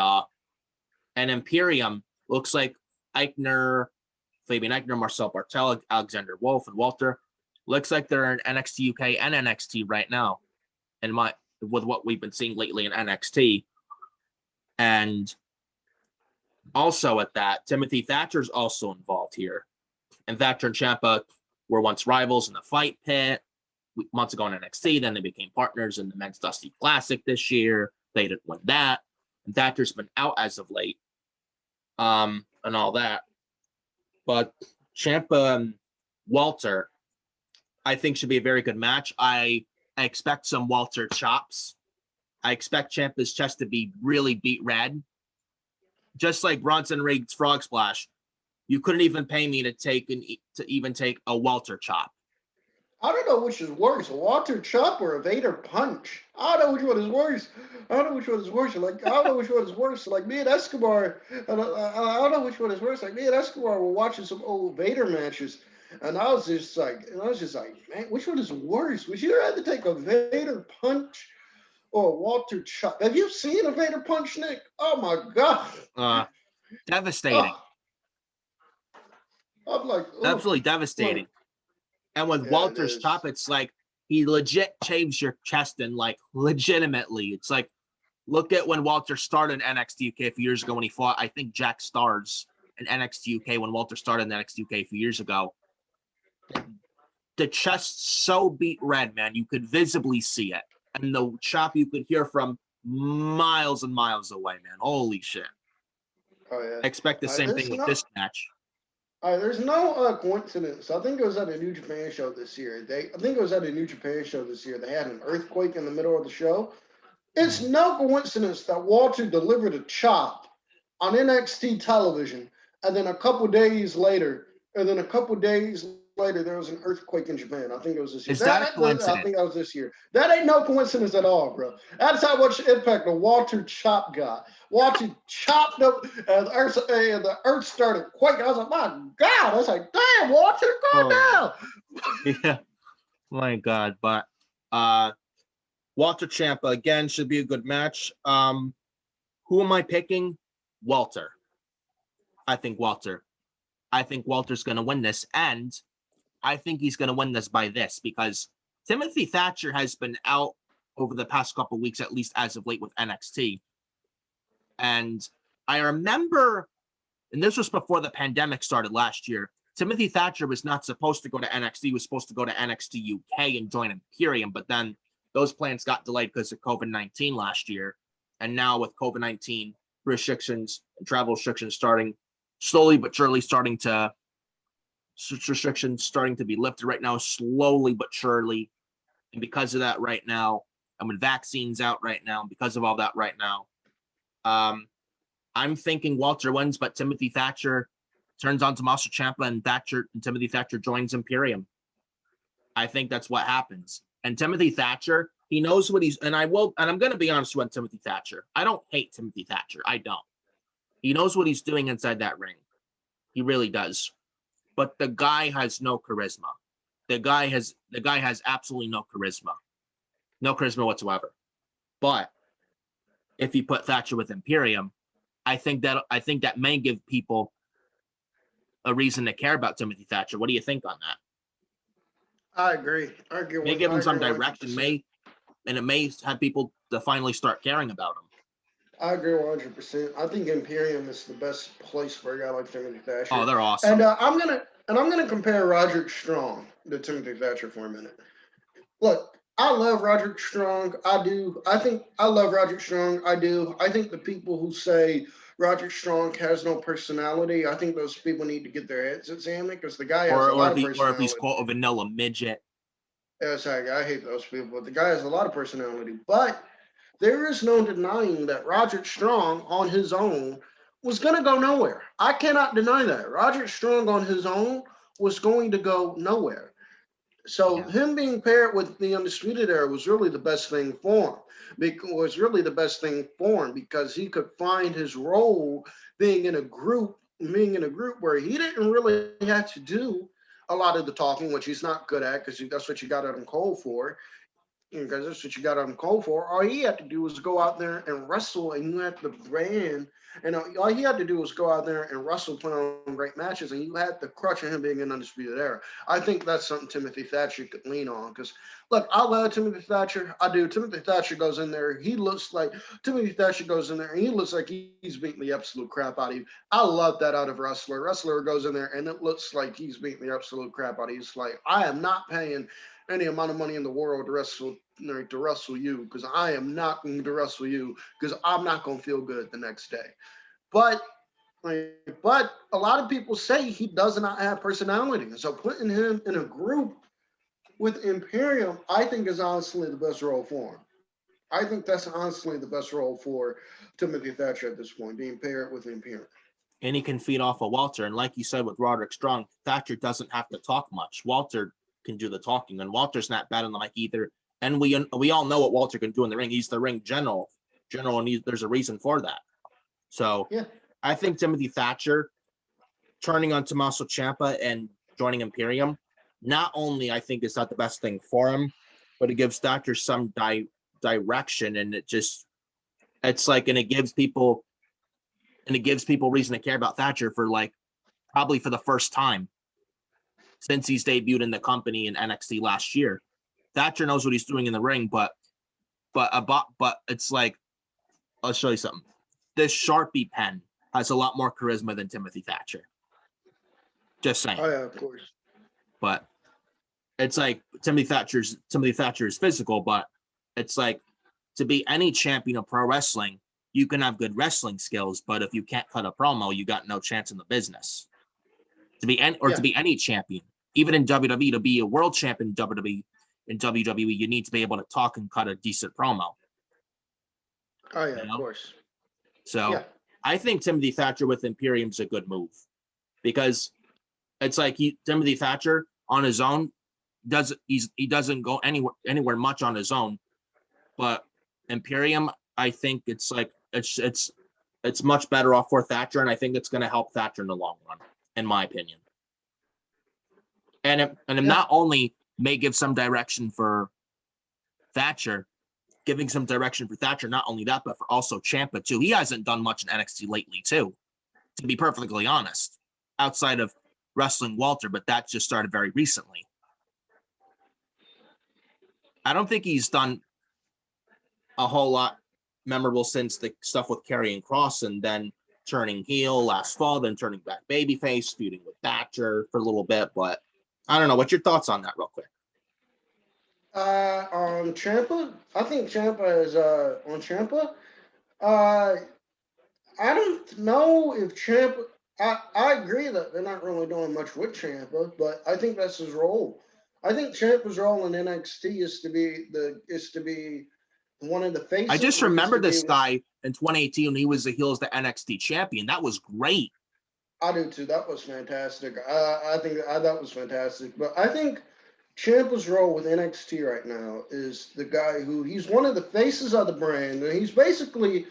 Imperium looks like Fabian Eichner, Marcel Bartel, Alexander Wolf, and Walter. Looks like they're in NXT UK and NXT right now, with what we've been seeing lately in NXT. And also at that, Timothy Thatcher's also involved here. And Thatcher and Ciampa were once rivals in the Fight Pit months ago in NXT. Then they became partners in the Men's Dusty Classic this year. They didn't win that. And Thatcher's been out as of late, and all that. But Ciampa and Walter, I think, should be a very good match. I expect some Walter chops. I expect Ciampa's chest to be really beat red. Just like Bronson Reed's Frog Splash, you couldn't even pay me to take a Walter chop. I don't know which is worse, a Walter chop or a Vader punch. I don't know which one is worse. I don't know which one is worse. Like I don't know which one is worse. Like me and Escobar, I don't know which one is worse. Like me and Escobar were watching some old Vader matches, and I was just like, man, which one is worse? Would you rather take a Vader punch or a Walter chop? Have you seen a Vader punch, Nick? Oh my god! Devastating. I'm like, absolutely devastating. Like, and with Walter's chop, it's like he legit shaves your chest and like legitimately. It's like, look at when Walter started NXT UK a few years ago when he fought, I think, Jack Stars in NXT UK when Walter started in NXT UK a few years ago. The chest so beat red, man. You could visibly see it. And the chop you could hear from miles and miles away, man. Holy shit. Oh, yeah. I expect the same thing with this match. There's no coincidence. I think it was at a New Japan show this year. They had an earthquake in the middle of the show. It's no coincidence that Walter delivered a chop on NXT television, and then a couple days later, there was an earthquake in Japan. I think it was this year. Is that a coincidence? I think that was this year. That ain't no coincidence at all, bro. That's how much impact the Walter chop got. Walter chopped up, and the earth started quaking. I was like, my God. I was like, damn, Walter, calm down. Yeah, my God. But Walter Ciampa, again, should be a good match. Who am I picking? Walter. I think Walter's going to win this, and I think he's going to win this by this because Timothy Thatcher has been out over the past couple of weeks, at least as of late with NXT. And I remember, and this was before the pandemic started last year, Timothy Thatcher was not supposed to go to NXT. He was supposed to go to NXT UK and join Imperium, but then those plans got delayed because of COVID-19 last year. And now with COVID-19 restrictions and travel restrictions starting slowly but surely restrictions starting to be lifted right now, slowly but surely. And because of that right now, and with vaccines out right now, because of all that right now, I'm thinking Walter wins, but Timothy Thatcher turns on Tommaso Ciampa and Timothy Thatcher joins Imperium. I think that's what happens. And Timothy Thatcher, he knows what he's, and I'm going to be honest with Timothy Thatcher. I don't hate Timothy Thatcher. I don't. He knows what he's doing inside that ring. He really does. But the guy has no charisma. The guy has absolutely no charisma. No charisma whatsoever. But if you put Thatcher with Imperium, I think that may give people a reason to care about Timothy Thatcher. What do you think on that? I agree. May give him some direction, and it may have people to finally start caring about him. I agree 100%. I think Imperium is the best place for a guy like Timothy Thatcher. Oh, they're awesome. And I'm gonna compare Roderick Strong to Timothy Thatcher for a minute. Look, I love Roderick Strong. I do. I love Roderick Strong. I do. I think the people who say Roderick Strong has no personality, I think those people need to get their heads examined because the guy has a lot of personality. Or if he's called a vanilla midget. Yeah, sorry, I hate those people, but the guy has a lot of personality. But there is no denying that Roderick Strong on his own was going to go nowhere. I cannot deny that. Roderick Strong on his own was going to go nowhere. So him being paired with the Undisputed Era was really the best thing for him. Because he could find his role being in a group where he didn't really have to do a lot of the talking, which he's not good at because that's what you got Adam Cole for. because that's what you got him called for. All he had to do was go out there and wrestle, and you had the brand. And all he had to do was go out there and wrestle, put on great matches, and you had the crutch of him being an undisputed era. I think that's something Timothy Thatcher could lean on. Because look, I love Timothy Thatcher. I do. Timothy Thatcher goes in there. Timothy Thatcher goes in there, and he looks like he's beating the absolute crap out of you. I love that out of wrestler. Wrestler goes in there, and it looks like he's beating the absolute crap out of you. He's like, I am not paying any amount of money in the world to wrestle you, because I am not going to wrestle you, because I'm not going to feel good the next day. But but a lot of people say he does not have personality, and so putting him in a group with Imperium, I think is honestly the best role for him. I think that's honestly the best role for Timothy Thatcher at this point, being paired with Imperium. And he can feed off of Walter. And like you said with Roderick Strong, Thatcher doesn't have to talk much. Walter can do the talking, and Walter's not bad on the mic either. And we all know what Walter can do in the ring. He's the ring general, and there's a reason for that. So Yeah. I think Timothy Thatcher turning on Tommaso Ciampa and joining Imperium, not only I think is not the best thing for him, but it gives Thatcher some direction, and it's like, and it gives people reason to care about Thatcher for probably for the first time since he's debuted in the company in NXT last year. Thatcher knows what he's doing in the ring, but it's like, I'll show you something. This Sharpie pen has a lot more charisma than Timothy Thatcher. Just saying. Oh yeah, of course. But it's like Timothy Thatcher is physical, but it's like, to be any champion of pro wrestling, you can have good wrestling skills, but if you can't cut a promo, you got no chance in the business. To be any champion, even in WWE, to be a world champion in WWE, you need to be able to talk and cut a decent promo. Oh yeah, of course. So yeah. I think Timothy Thatcher with Imperium's a good move, because it's like Timothy Thatcher on his own he doesn't go anywhere much on his own, but Imperium, I think it's like it's much better off for Thatcher, and I think it's going to help Thatcher in the long run, in my opinion. And it not only may give some direction for Thatcher, giving some direction for Thatcher, not only that, but for also Ciampa too. He hasn't done much in NXT lately too, to be perfectly honest, outside of wrestling Walter, but that just started very recently. I don't think he's done a whole lot memorable since the stuff with Karrion Kross, and then turning heel last fall, then turning back babyface, feuding with Thatcher for a little bit. But I don't know. What's your thoughts on that, real quick? On Ciampa, I think Ciampa is on Ciampa. I don't know if Ciampa. I agree that they're not really doing much with Ciampa, but I think that's his role. I think Ciampa's role in NXT is to be one of the faces. I just remember this guy in 2018 when he was the heel as the NXT champion. That was great. I do too. That was fantastic. I think that was fantastic. But I think Ciampa's role with NXT right now is the guy he's one of the faces of the brand, and he's basically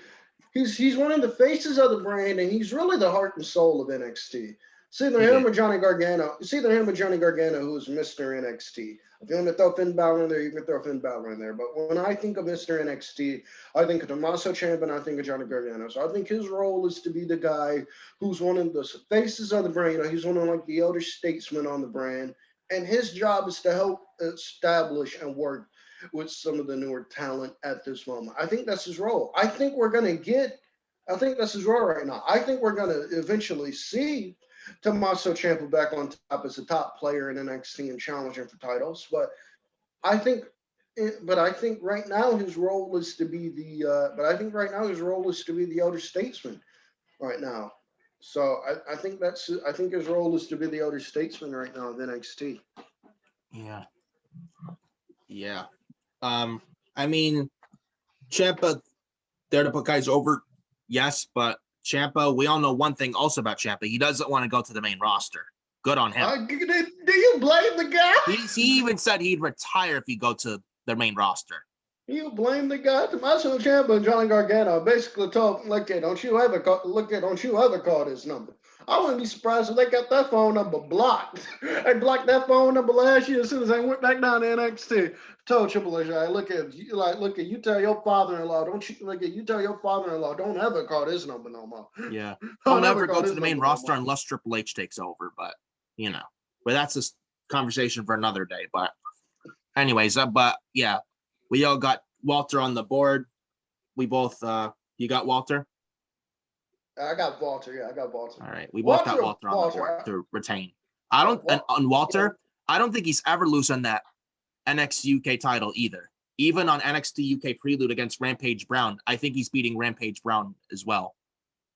he's one of the faces of the brand, and he's really the heart and soul of NXT. See him with Johnny Gargano. Who's Mr. NXT. If you want to throw Finn Balor in there, you can throw Finn Balor in there. But when I think of Mr. NXT, I think of Tommaso Ciampa, and I think of Johnny Gargano. So I think his role is to be the guy who's one of the faces of the brand. He's one of the elder statesmen on the brand. And his job is to help establish and work with some of the newer talent at this moment. I think that's his role. I think that's his role right now. I think we're going to eventually see Tommaso Ciampa back on top as a top player in NXT and challenging for titles. But I think right now his role is to be the elder statesman right now. So I think his role is to be the elder statesman right now in NXT. Yeah. I mean, Ciampa, there to put guys over, yes, but Ciampa, we all know one thing also about Ciampa. He doesn't want to go to the main roster. Good on him. Do you blame the guy? He even said he'd retire if he go to the main roster. You blame the guy? Tommaso Ciampa and Johnny Gargano basically told him, don't you ever call this number. I wouldn't be surprised if they got that phone number blocked. I blocked that phone number last year as soon as I went back down to NXT. Told Triple H, I look at you like, look at you tell your father-in-law, don't you look at you tell your father-in-law, don't ever call this number no more. Yeah. Don't Don't ever ever call go to this the main number no roster more. unless Triple H takes over, but but that's a conversation for another day. But anyways, but yeah, we all got Walter on the board. We both you got Walter? I got Walter. Yeah, I got Walter. All right. We both got Walter on the board to retain. I don't and on Walter, I don't think he's ever losing that NXT UK title either. Even on NXT UK Prelude against Rampage Brown, I think he's beating Rampage Brown as well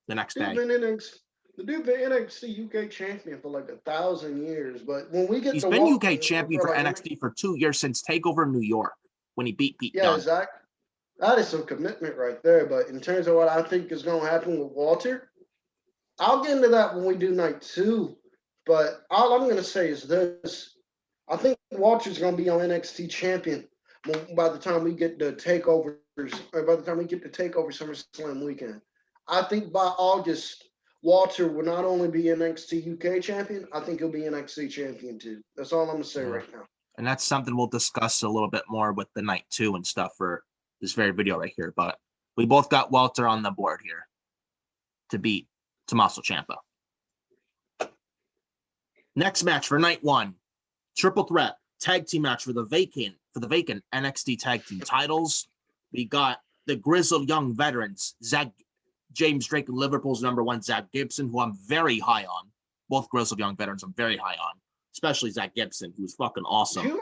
the next day. The dude been NXT UK champion for like 1,000 years, but when we get he's to been Walter, UK champion for NXT for 2 years since Takeover New York when he beat Pete Dunne. Exactly. That is some commitment right there. But in terms of what I think is going to happen with Walter, I'll get into that when we do night 2. But all I'm going to say is this. I think Walter's going to be on NXT champion by the time we get the takeovers, or by the time we get the takeover SummerSlam weekend. I think by August, Walter will not only be NXT UK champion, I think he'll be NXT champion too. That's all I'm going to say right now. And that's something we'll discuss a little bit more with the night 2 and stuff for this very video right here. But we both got Walter on the board here to beat Tommaso Ciampa. Next match for night 1, triple threat tag team match for the vacant NXT tag team titles. We got the grizzled young veterans, James Drake and Liverpool's #1 Zach Gibson, who I'm very high on. Both grizzled young veterans I'm very high on, especially Zach Gibson, who's fucking awesome.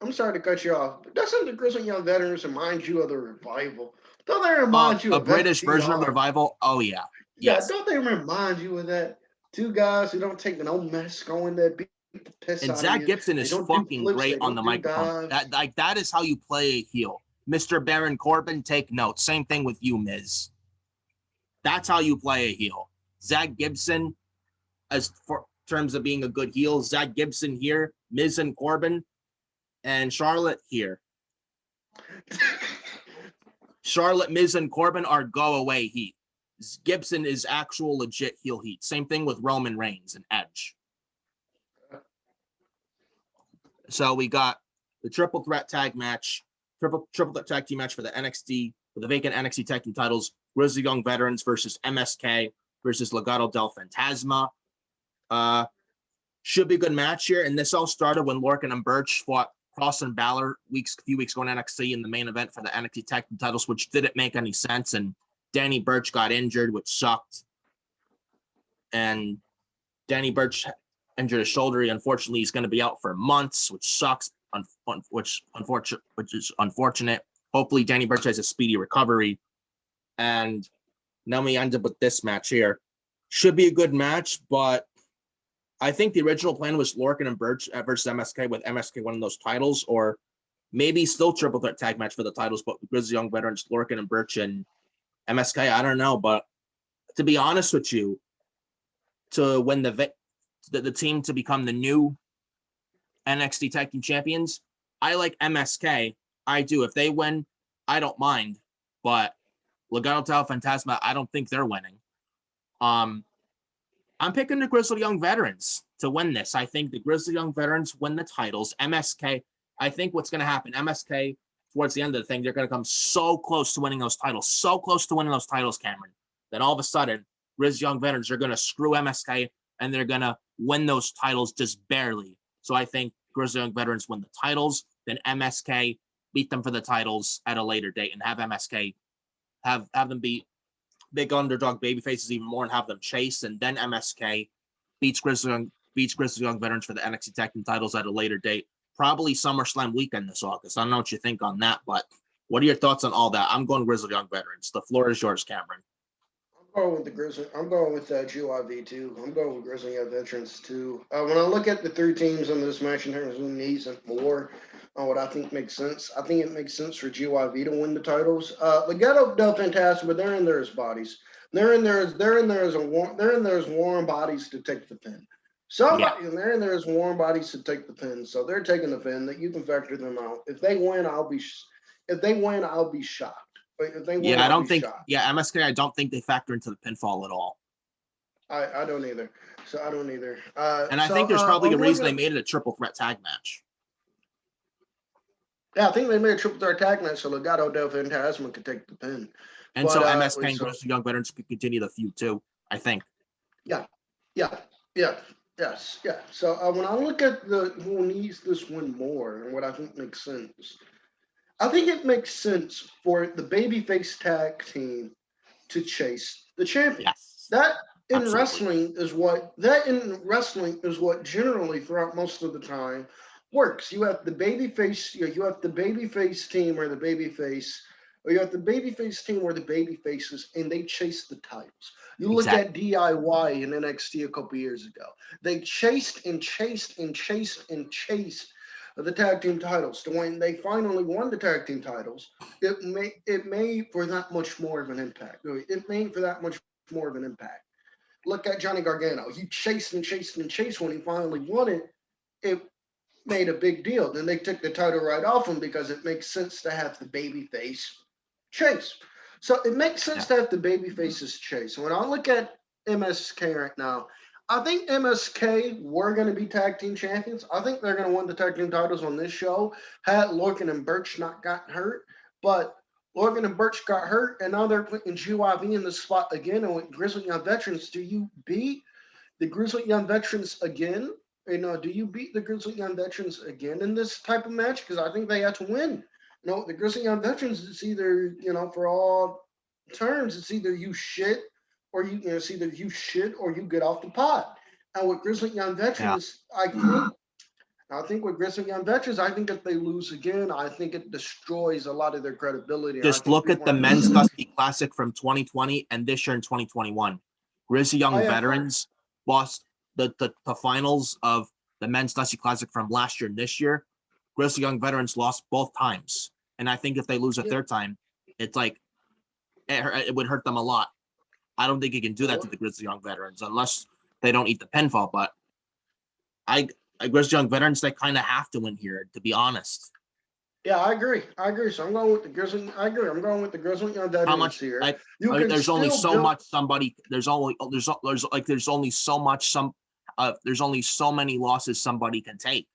I'm sorry to cut you off, but doesn't the grizzled young veterans remind you of the Revival? Don't they remind you of a British version of the Revival? Oh yeah. Yes. Don't they remind you of that? 2 guys who don't take no mess going there, beat the piss and out Zach of you. Gibson is fucking great on the microphone. That is how you play a heel. Mr. Baron Corbin, take note. Same thing with you, Miz. That's how you play a heel. Zach Gibson, as for terms of being a good heel, Zach Gibson here, Miz and Corbin, and Charlotte here. Charlotte, Miz, and Corbin are go away heat. Gibson is actual legit heel heat. Same thing with Roman Reigns and Edge. So we got the triple threat tag match, triple threat tag team match for the vacant NXT tag team titles. Grizzly Young Veterans versus MSK versus Legado del Fantasma. Should be a good match here. And this all started when Lorcan and Birch fought Cross and Balor a few weeks ago in NXT in the main event for the NXT tag team titles, which didn't make any sense. And Danny Burch got injured, which sucked. And Danny Burch injured his shoulder. Unfortunately, he's going to be out for months, which sucks. Which is unfortunate. Hopefully, Danny Burch has a speedy recovery. And now we end up with this match here. Should be a good match, but I think the original plan was Lorcan and Birch versus MSK, with MSK winning those titles, or maybe still triple threat tag match for the titles, but with Young Veterans, Lorcan and Birch and MSK. I don't know, but to be honest with you, to win the team to become the new NXT tag team champions, I like MSK. I do. If they win, I don't mind. But Legado del Fantasma, I don't think they're winning. I'm picking the Grizzly Young Veterans to win this. I think the Grizzly Young Veterans win the titles. MSK, I think what's going to happen, MSK, towards the end of the thing, they're going to come so close to winning those titles, Cameron, that all of a sudden, Grizzly Young Veterans are going to screw MSK and they're going to win those titles just barely. So I think Grizzly Young Veterans win the titles, then MSK beat them for the titles at a later date and have MSK have them beat big underdog baby faces even more and have them chase, and then MSK beats Grizzly Young Veterans for the NXT tag team titles at a later date, probably SummerSlam weekend this August. I don't know what you think on that, but what are your thoughts on all that? I'm going Grizzly Young Veterans. The floor is yours, Cameron. I'm going with the Grizzly. I'm going with GYV too. I'm going with Grizzly Young Veterans too. When I look at the 3 teams in this match in terms of who needs it more, what I think makes sense. I think it makes sense for GYV to win the titles. Legado del Fantasma, but they're in there as bodies. They're in there as warm bodies to take the pin. And they're in there as warm bodies to take the pin. So they're taking the pin. That you can factor them out. If they win, I'll be shocked. But they will Yeah, I not don't be think. shot. Yeah, MSK. I don't think they factor into the pinfall at all. I don't either. So I don't either. And I think there's probably a I'm reason looking they at, made it a triple threat tag match. yeah, I think they made a triple threat tag match so Legado del Fantasma could take the pin. And But so MSK and so Grizzly Young Veterans could continue the feud too. I think. yeah, yeah, yeah, yes, yeah. So when I look at who needs this win more and what I think makes sense, I think it makes sense for the babyface tag team to chase the champion. Yes. That in Absolutely. wrestling is what generally throughout most of the time works. You have the babyface, you have the babyface team or the babyface, or you have the babyface team or the babyfaces, and they chase the titles. You look at Exactly. DIY in NXT a couple years ago. They chased and chased and chased and chased the tag team titles. To when they finally won the tag team titles, it made for that much more of an impact. It made for that much more of an impact. Look at Johnny Gargano. He chased and chased and chased. When he finally won it, it made a big deal. Then they took the title right off him because it makes sense to have the baby face chase. So it makes Yeah. sense to have the baby faces chase. When I look at MSK right now, I think MSK were going to be tag team champions. I think they're going to win the tag team titles on this show had Lorcan and Birch not gotten hurt. But Lorcan and Birch got hurt, and now they're putting GYV in the spot again. And with Grizzly Young Veterans, do you beat the Grizzly Young Veterans again? Do you beat the Grizzly Young Veterans again in this type of match? Because I think they have to win. The Grizzly Young Veterans, it's either, for all terms, it's either you shit or it's either you shit or you get off the pot. And with Grizzly Young Yeah. Veterans, I think with Grizzly Young Veterans, I think if they lose again, I think it destroys a lot of their credibility. And I Just think look at people the aren't going to men's see them. Dusty Classic from 2020 and this year in 2021. Grizzly Oh, Young yeah, of course. Veterans lost the finals of the men's Dusty Classic from last year and this year. Grizzly Young Veterans lost both times. And I think if they lose a Yeah. third time, it's like it would hurt them a lot. I don't think you can do that to the Grizzly Young Veterans unless they don't eat the pinfall. But Grizzly Young Veterans, they kind of have to win here, to be honest. Yeah, I agree. So I'm going with the Grizzly. I agree. I'm going with the Grizzly Young How Veterans much here. like You can there's only still so build. much somebody there's only so much there's only so many losses somebody can take.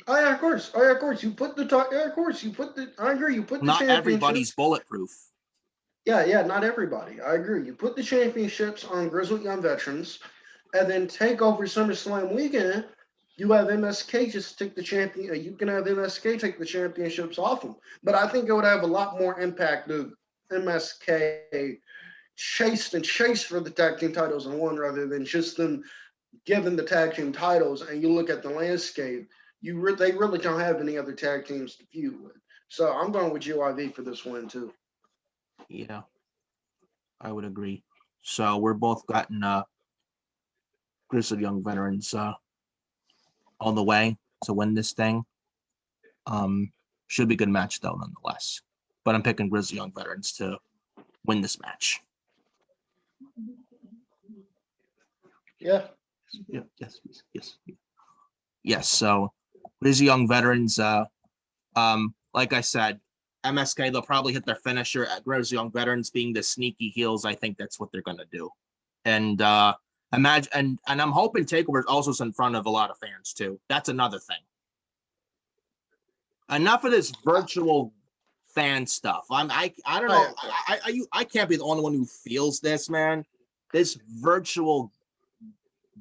Oh yeah, of course. Oh yeah, of course. You put the top. Yeah, of course. You put the. I agree. You put the Not everybody's championships. bulletproof. Yeah, yeah. Not everybody. I agree. You put the championships on Grizzly Young Veterans, and then take over SummerSlam weekend. You have MSK just take the champion. You can have MSK take the championships off them. But I think it would have a lot more impact to MSK chased for the tag team titles and won rather than just them given the tag team titles. And you look at the landscape, they really don't have any other tag teams to feud with. So I'm going with GYV for this win too. Yeah, I would agree. So we're both gotten Grizzly Young Veterans all the way to win this thing. Should be a good match though, nonetheless. But I'm picking Grizzly Young Veterans to win this match. Yeah. Yeah. Yes. So Grizzly Young Veterans. Like I said, MSK, they'll probably hit their finisher at Grizzly Young Veterans being the sneaky heels. I think that's what they're gonna do. And imagine and I'm hoping Takeover is also in front of a lot of fans too. That's another thing. Enough of this virtual fan stuff. I don't know. I can't be the only one who feels this, man. This virtual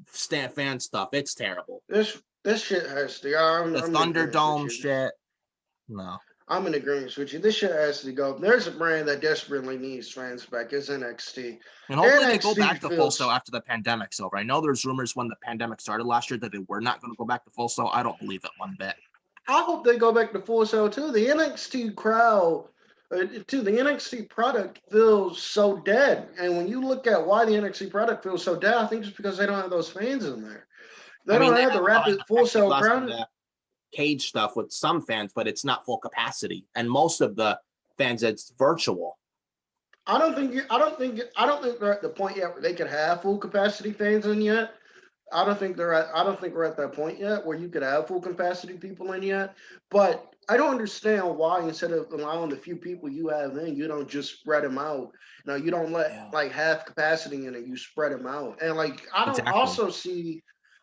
fan stuff, it's terrible. This shit has to. I'm in agreement with Thunderdome you. shit. No. I'm in agreement with you. This shit has to go. There's a brand that desperately needs fans back. It's NXT. And hopefully they go NXT back to Full feels. Sail after the pandemic's over. I know there's rumors when the pandemic started last year that they were not going to go back to Full Sail. I don't believe it one bit. I hope they go back to Full Sail too. The NXT crowd, too, the NXT product feels so dead. And when you look at why the NXT product feels so dead, I think it's because they don't have those fans in there. They don't They have the have behind rapid the Full Sail plexiglass and crowd. the cage stuff with some fans, but it's not full capacity. And most of the fans, it's virtual. I don't think they're at the point yet where they could have full capacity fans in yet. I don't think they're at. I don't think we're at that point yet where you could have full capacity people in yet. But I don't understand why instead of allowing the few people you have in, you don't just spread them out. You don't let Yeah, like half capacity in it. You spread them out, and like I don't exactly. also see,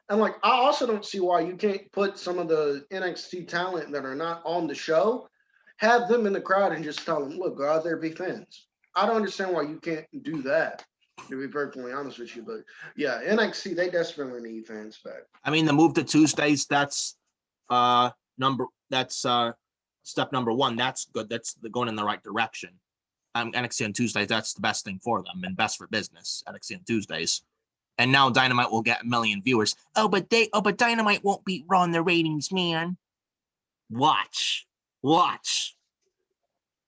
and like I also don't see why you can't put some of the NXT talent that are not on the show, have them in the crowd and just tell them, look, go out there, be fans. I don't understand why you can't do that. To be perfectly honest with you, but yeah, NXT they desperately need fans back. I mean, the move to Tuesdays, that's step number one. That's good. That's going in the right direction. NXT on Tuesdays, that's the best thing for them and best for business. NXT on Tuesdays. And now Dynamite will get 1 million viewers. But Dynamite won't beat Raw in the ratings, man. Watch.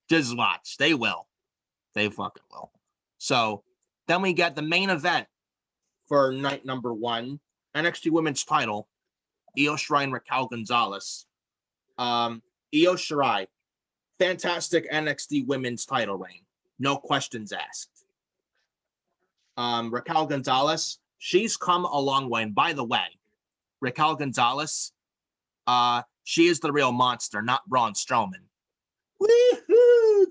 Just watch. They will. They fucking will. So then we get the main event for night number 1, NXT Women's Title, Io Shirai and Raquel Gonzalez. Io Shirai, fantastic NXT Women's Title reign, no questions asked. Raquel Gonzalez, she's come a long way. And by the way, Raquel Gonzalez, she is the real monster, not Braun Strowman. Woo-hoo!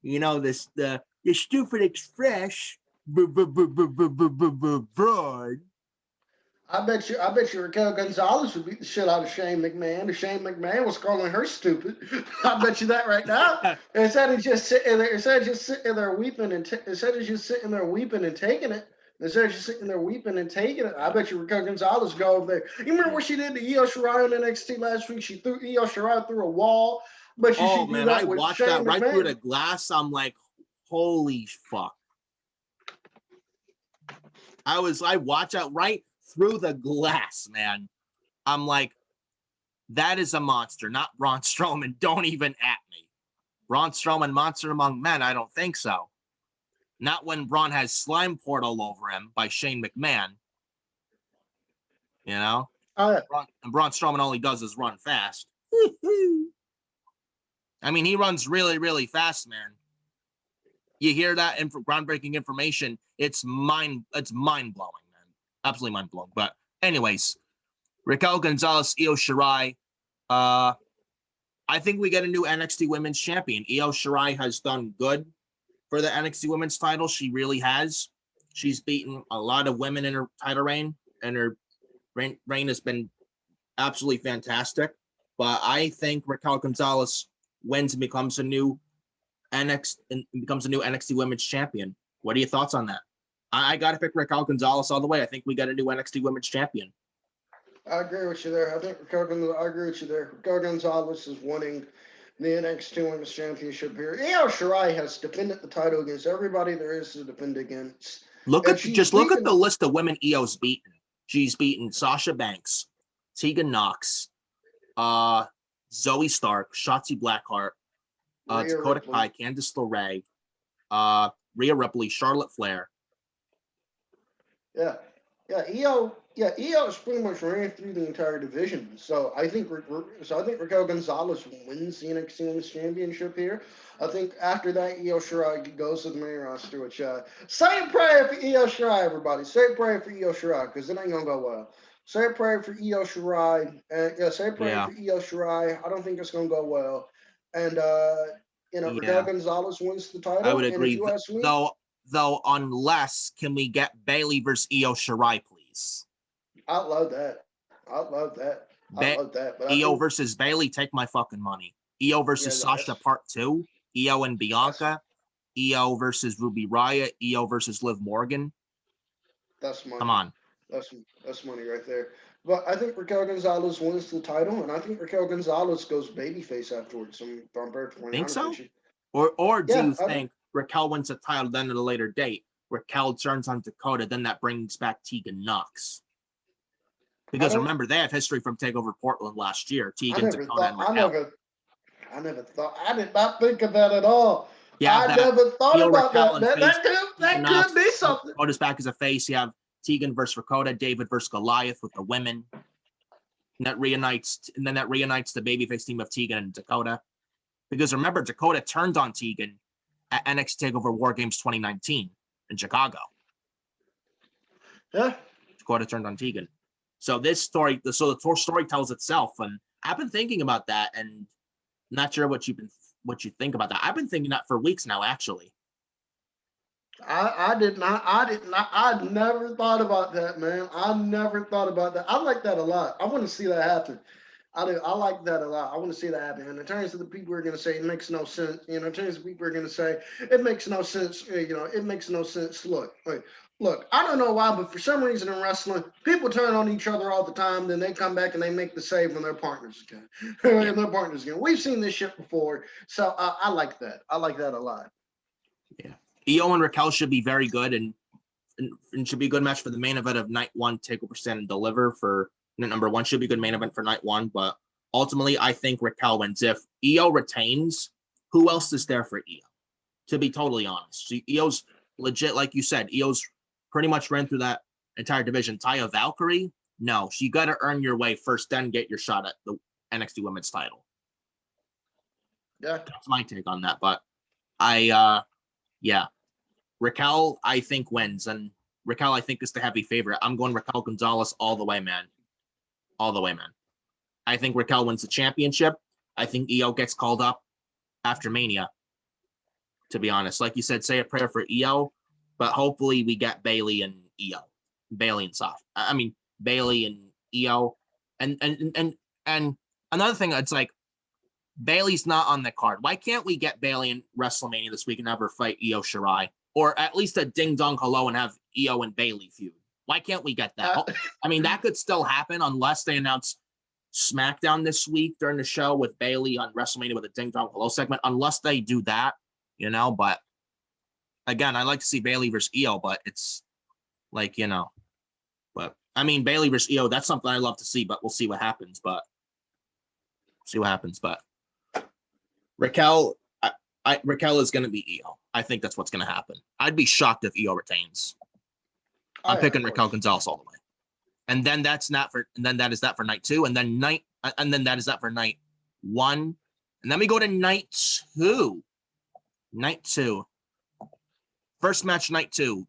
You know this the stupid express, Braun. I bet you Raquel Gonzalez would beat the shit out of Shane McMahon. If Shane McMahon was calling her stupid, I bet you that right now. Instead of just sitting there weeping instead of just sitting there weeping and taking it, instead of just sitting there weeping and taking it, I bet you Raquel Gonzalez go over there. You remember what she did to Io Shirai on NXT last week? She threw Io Shirai through a wall. But you Oh should do man, I that with watched that Shane right through the McMahon. glass. I'm like, holy fuck. I watched that right through the glass, man. I'm like, that is a monster, not Braun Strowman. Don't even at me. Braun Strowman, monster among men? I don't think so. Not when Braun has slime poured all over him by Shane McMahon. You know? Uh, And Braun Strowman all he does is run fast. I mean, he runs really, really fast, man. You hear that groundbreaking information, it's mind blowing, man. Absolutely mind blowing. But anyways, Raquel Gonzalez, Io Shirai. I think we get a new NXT Women's Champion. Io Shirai has done good for the NXT Women's title. She really has. She's beaten a lot of women in her title reign, and her reign has been absolutely fantastic. But I think Raquel Gonzalez wins and becomes a new NXT Women's Champion. What are your thoughts on that? I got to pick Raquel Gonzalez all the way. I think we got a new NXT Women's Champion. I agree with you there. I agree with you there. Raquel Gonzalez is winning the NXT Women's Championship here. Io Shirai has defended the title against everybody there is to defend against. Look And at she's the beaten list of women Io's beaten. She's beaten Sasha Banks, Tegan Knox, Zoe Stark, Shotzi Blackheart, Rhea Dakota Kai, Ripley. Candice LeRae, Rhea Ripley, Charlotte Flair. Yeah. Io is pretty much ran through the entire division. So I think Raquel Gonzalez wins the NXT Women's Championship here. I think after that, Io Shirai goes to the main roster. Which say a prayer for Io Shirai, everybody. Say a prayer for Io Shirai because it ain't gonna go well. Say a prayer for Io Shirai. Say a prayer Yeah, for Io Shirai. I don't think it's gonna go well. And Raquel yeah, Gonzalez wins the I would title. And if agree. you ask me, Though, unless can we get Bayley versus Io Shirai, please? I love that. I love that. I Ba- love that. But I Io think, versus Bayley, take my fucking money. Io yeah, versus no, Sasha Part 2, Io and that's Bianca, Io versus Ruby Riott, Io versus Liv Morgan. that's Come money. on. That's money right there. But I think Raquel Gonzalez wins the title, and I think Raquel Gonzalez goes babyface afterwards. If I'm perfectly Think honest so? with you. Or do Yeah, you think Raquel wins the title then at a later date? Raquel turns on Dakota, then that brings back Tegan Knox. I Because don't. remember, they have history from Takeover Portland last year. I Tegan, never Dakota, thought. and Raquel. I never thought. I did not think of that at all. You have I that never thought heel about Raquel that. and That face that could Tegan that could Knox. be something. Dakota's back as a face. You have Tegan versus Dakota, David versus Goliath with the women. And that reunites the babyface team of Tegan and Dakota. Because remember, Dakota turned on Tegan at NXT Takeover War Games 2019 in Chicago. Yeah, Dakota turned on Tegan. So the story tells itself, and I've been thinking about that, and not sure what you think about that. I've been thinking that for weeks now, actually. I did not. I never thought about that, man. I never thought about that. I like that a lot. I want to see that happen. I do. I like that a lot. I want to see that happen. And in terms of the people who are going to say it makes no sense, in terms of people who are going to say it makes no sense, it makes no sense. Look, I don't know why, but for some reason in wrestling, people turn on each other all the time. Then they come back and they make the save when their partners again. Yeah. And their partners again. We've seen this shit before, so I like that. I like that a lot. Yeah. Io and Raquel should be very good, and should be a good match for the main event of night 1. Takeover Stand and Deliver for number 1 should be a good main event for night 1. But ultimately, I think Raquel wins. If Io retains, who else is there for Io? To be totally honest, Io's legit, like you said. Io's pretty much ran through that entire division. Taya Valkyrie, no, you got to earn your way first, then get your shot at the NXT Women's title. Yeah, that's my take on that. But yeah, Raquel, I think wins, and Raquel, I think, is the heavy favorite. I'm going Raquel Gonzalez all the way, man. All the way, man. I think Raquel wins the championship. I think Io gets called up after Mania. To be honest, like you said, say a prayer for Io, but hopefully we get Bayley and Io, Bayley and Sasha. I mean Bayley and Io, and another thing, it's like Bayley's not on the card. Why can't we get Bayley in WrestleMania this week and have her fight Io Shirai, or at least a ding dong hello and have Io and Bayley feud? Why can't we get that? I mean, that could still happen unless they announce SmackDown this week during the show with Bayley on WrestleMania with a ding dong hello segment. Unless they do that, But again, I like to see Bayley versus Io, but it's like But I mean, Bayley versus Io, that's something I love to see. But we'll see what happens. But Raquel, Raquel is going to be Io. I think that's what's going to happen. I'd be shocked if Io retains. I'm picking Raquel Gonzalez all the way. And then that is that for night 2, and then that is that for night 1, and then we go to night 2. Night 2, first match, night 2.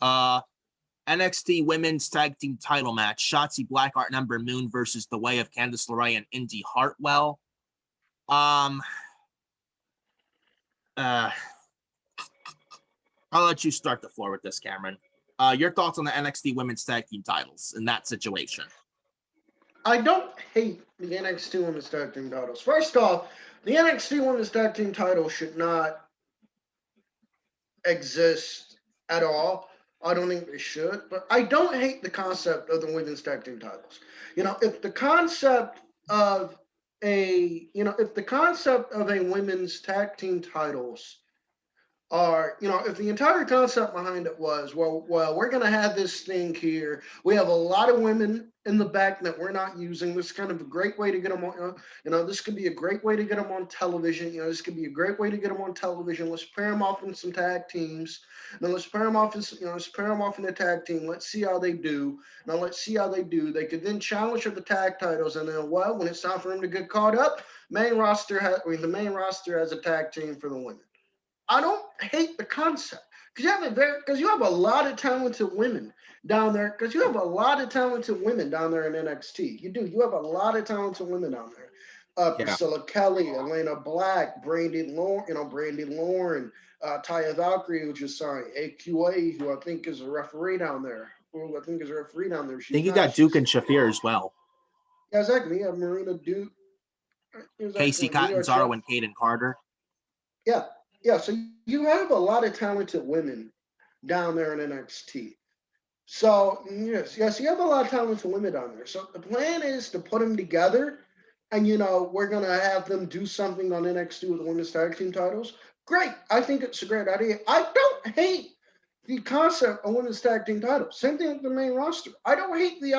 NXT Women's Tag Team Title match: Shotzi Blackheart and Ember Moon versus The Way of Candice LeRae and Indy Hartwell. I'll let you start the floor with this, Cameron. Your thoughts on the NXT Women's Tag Team titles in that situation? I don't hate the NXT Women's Tag Team titles. First off, the NXT Women's Tag Team title should not exist at all. I don't think they should, but I don't hate the concept of the women's tag team titles. If the concept of a women's tag team titles are, if the entire concept behind it was, well, we're going to have this thing here. We have a lot of women in the back that we're not using. This is kind of a great way to get them on, this could be a great way to get them on television. This could be a great way to get them on television. Let's pair them off in some tag teams. Now let's pair them off in a tag team. Let's see how they do. Now let's see how they do. They could then challenge for the tag titles, and then, well, when it's time for them to get caught up, the main roster has a tag team for the women. I don't hate the concept because you have a lot of talented women down there. Because you have a lot of talented women down there in NXT. You do. You have a lot of talented women down there. Priscilla Kelly, Elena Black, Brandy Lauren, Taya Valkyrie, who just signed, AQA, who I think is a referee down there. I think you got Duke and Shafir as well. Yeah, exactly. You have Marina Duke. Casey Catanzaro and Kaden Carter. Yeah, so you have a lot of talented women down there in NXT. So, yes, you have a lot of talented women down there. So the plan is to put them together, and, we're going to have them do something on NXT with the women's tag team titles. Great. I think it's a great idea. I don't hate the concept of women's tag team titles. Same thing with the main roster. I don't hate the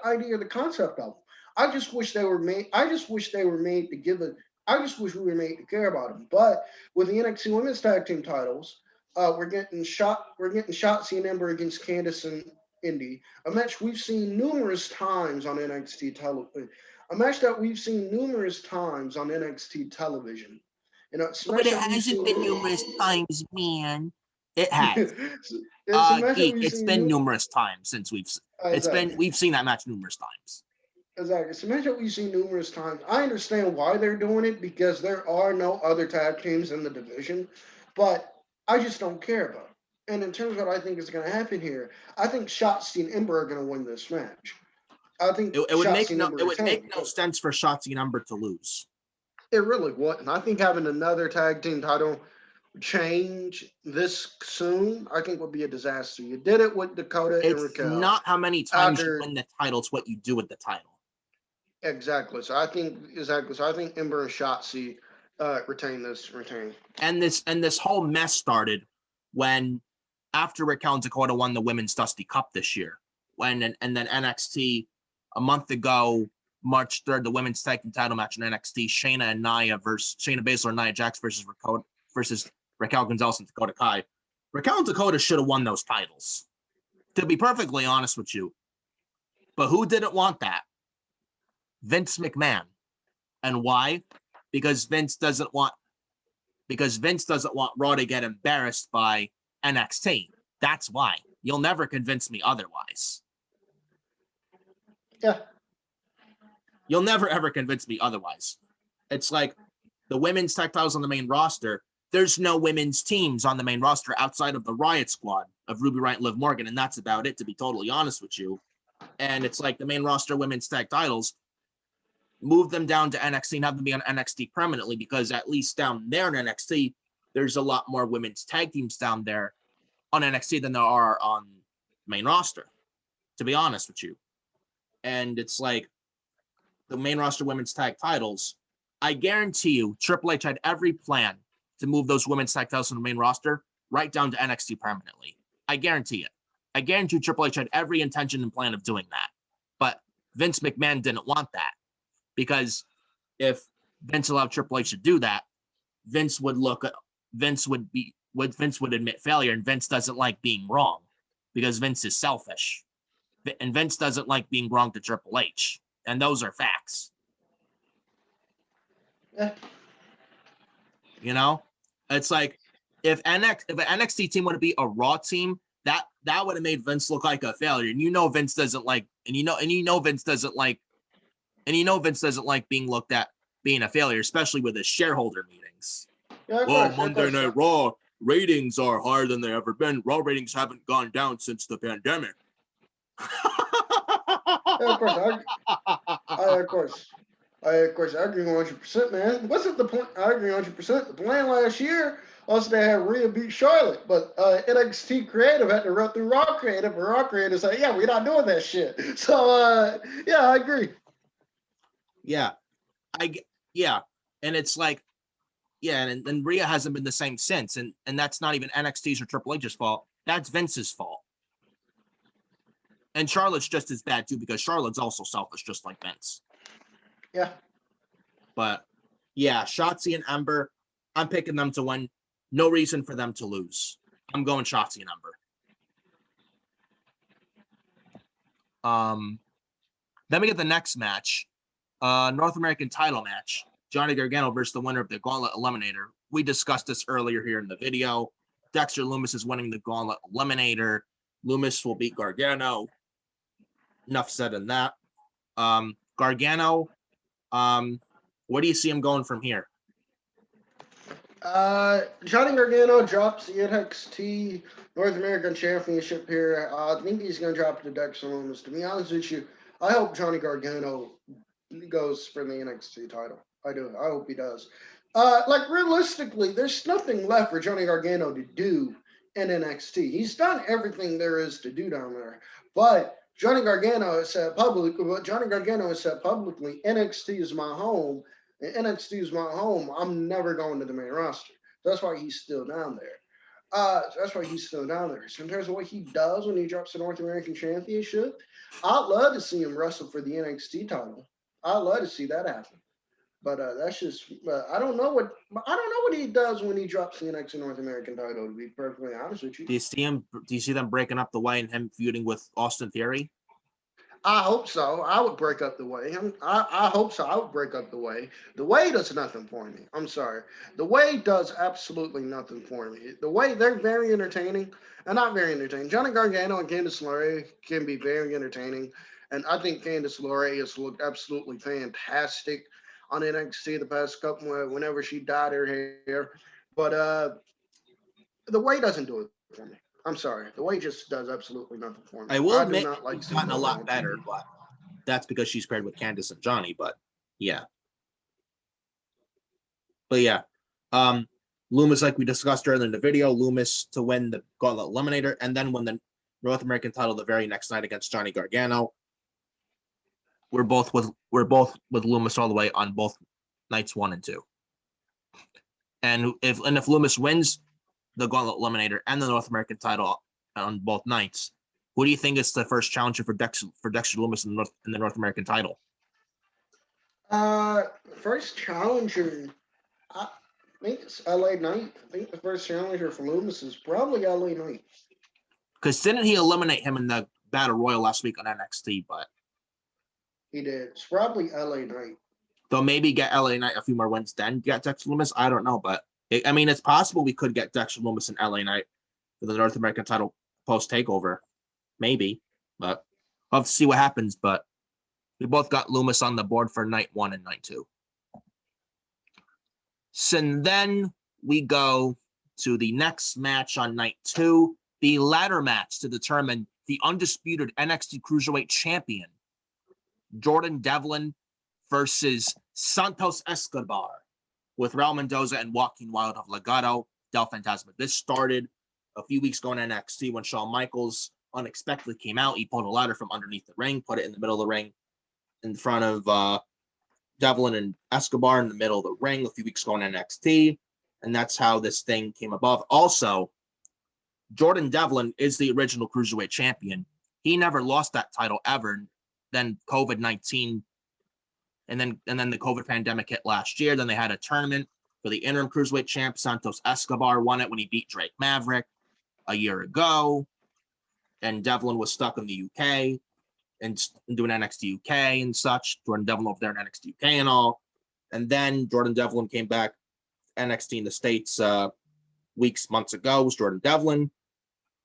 idea of the concept of them. I just wish they were made we were made to care about them. But with the NXT Women's Tag Team titles, we're getting Shotzi and Ember against Candice and Indy. A match we've seen numerous times on NXT television. A match that we've seen numerous times on NXT television. But it hasn't been numerous times, man. It has. It's a match that Geek, we've it's seen been numerous times since exactly. we've seen that match numerous times. Exactly. It's a match that we've seen numerous times. I understand why they're doing it because there are no other tag teams in the division, but I just don't care about it. And in terms of what I think is going to happen here, I think Shotzi and Ember are going to win this match. I think It would Shotzi and Ember it would make retain. no sense for Shotzi and Ember to lose. It really wouldn't. I think having another tag team title change this soon, I think would be a disaster. You did it with Dakota and It's Raquel. not how many times you win the title, it's what you do with the title. Exactly. So I think Ember and Shotzi retain. And this whole mess started when after Raquel and Dakota won the Women's Dusty Cup this year. And then NXT a month ago, March 3rd, the women's tag team title match in NXT, Shayna Baszler and Nia Jax versus Raquel Gonzalez and Dakota Kai. Raquel and Dakota should have won those titles, to be perfectly honest with you. But who didn't want that? Vince McMahon. And why? Because Vince doesn't want Raw to get embarrassed by NXT. That's why. You'll never convince me otherwise. Yeah. You'll never ever convince me otherwise. It's like the women's tag titles on the main roster. There's no women's teams on the main roster outside of the Riot Squad of Ruby Riott and Liv Morgan, and that's about it, to be totally honest with you. And it's like the main roster women's tag titles, move them down to NXT and have them be on NXT permanently, because at least down there in NXT, there's a lot more women's tag teams down there on NXT than there are on main roster, to be honest with you. And it's like the main roster women's tag titles, I guarantee you Triple H had every plan to move those women's tag titles from the main roster right down to NXT permanently. I guarantee it. I guarantee you Triple H had every intention and plan of doing that. But Vince McMahon didn't want that, because if Vince allowed Triple H to do that, Vince would admit failure, and Vince doesn't like being wrong because Vince is selfish. And Vince doesn't like being wrong to Triple H. And those are facts. Yeah. You know? It's like if an NXT team would be a Raw team, that would have made Vince look like a failure. And Vince doesn't like Vince doesn't like being looked at being a failure, especially with his shareholder meetings. Yeah, well, Monday Night Raw ratings are higher than they ever been. Raw ratings haven't gone down since the pandemic. Yeah, of course. I agree 100%, man. Wasn't the point? I agree 100%. The plan last year was to have Rhea beat Charlotte, but NXT Creative had to run through Raw Creative, and Raw Creative said, "Yeah, we're not doing that shit." So, yeah, I agree. Yeah, and it's like, yeah, and Rhea hasn't been the same since, and that's not even NXT's or Triple H's fault. That's Vince's fault. And Charlotte's just as bad too, because Charlotte's also selfish, just like Vince. Yeah. But yeah, Shotzi and Ember, I'm picking them to win. No reason for them to lose. I'm going Shotzi and Ember. Then we get the next match, North American title match. Johnny Gargano versus the winner of the Gauntlet Eliminator. We discussed this earlier here in the video. Dexter Lumis is winning the Gauntlet Eliminator. Lumis will beat Gargano. Enough said on that. Gargano, where do you see him going from here? Johnny Gargano drops the NXT North American Championship here. I think he's going to drop it to Dexter Lumis. To be honest with you, I hope Johnny Gargano goes for the NXT title. I do. I hope he does. Like, realistically, there's nothing left for Johnny Gargano to do in NXT. He's done everything there is to do down there. But Johnny Gargano has said publicly, NXT is my home. And NXT is my home. I'm never going to the main roster. That's why he's still down there. So in terms of what he does when he drops the North American Championship, I'd love to see him wrestle for the NXT title. I'd love to see that happen. But that's just I don't know what he does when he drops the NXT North American title, to be perfectly honest with you. Do you see them breaking up the way and him feuding with Austin Theory? I hope so. I would break up the way. I hope so. I would break up the way. The way does nothing for me. I'm sorry. The way does absolutely nothing for me. The way they're very entertaining and not very entertaining. Johnny Gargano and Candice LeRae can be very entertaining, and I think Candice LeRae has looked absolutely fantastic on NXT the past couple whenever she dyed her hair. But the way doesn't do it for me. I'm sorry. The way just does absolutely nothing for me. I I will do admit not like she's seeing gotten a her lot on better, TV. but that's because she's paired with Candice and Johnny. Yeah, but yeah, um, Loomis, like we discussed earlier in the video, Loomis to win the Gauntlet Eliminator and then win the North American title the very next night against Johnny Gargano. We're both with Loomis all the way on both nights 1 and 2. And if Loomis wins the Gauntlet Eliminator and the North American title on both nights, who do you think is the first challenger for Dexter Loomis in the North American title? Uh, First challenger, I think it's LA Knight. I think the first challenger for Loomis is probably LA Knight. Because didn't he eliminate him in the Battle Royal last week on NXT? But He did. It's probably LA Knight. they'll maybe get LA Knight a few more wins, then get Dexter Loomis. I don't know, but it's possible we could get Dexter Loomis and LA Knight for the North American title post Takeover, maybe. But we'll have to see what happens. But we both got Loomis on the board for night 1 and night 2. So then we go to the next match on night 2, the ladder match to determine the undisputed NXT Cruiserweight Champion, Jordan Devlin versus Santos Escobar, with Raul Mendoza and Joaquin Wilde of Legado del Fantasma. This started a few weeks ago in NXT when Shawn Michaels unexpectedly came out. He pulled a ladder from underneath the ring, put it in the middle of the ring in front of Devlin and Escobar in the middle of the ring a few weeks ago in NXT. And that's how this thing came above. Also, Jordan Devlin is the original Cruiserweight champion. He never lost that title ever. Then COVID-19 and then the COVID pandemic hit last year. Then they had a tournament for the interim Cruiserweight champ. Santos Escobar won it when he beat Drake Maverick a year ago. And Devlin was stuck in the UK and doing NXT UK and such. Jordan Devlin over there in NXT UK and all. And then Jordan Devlin came back NXT in the States months ago was Jordan Devlin.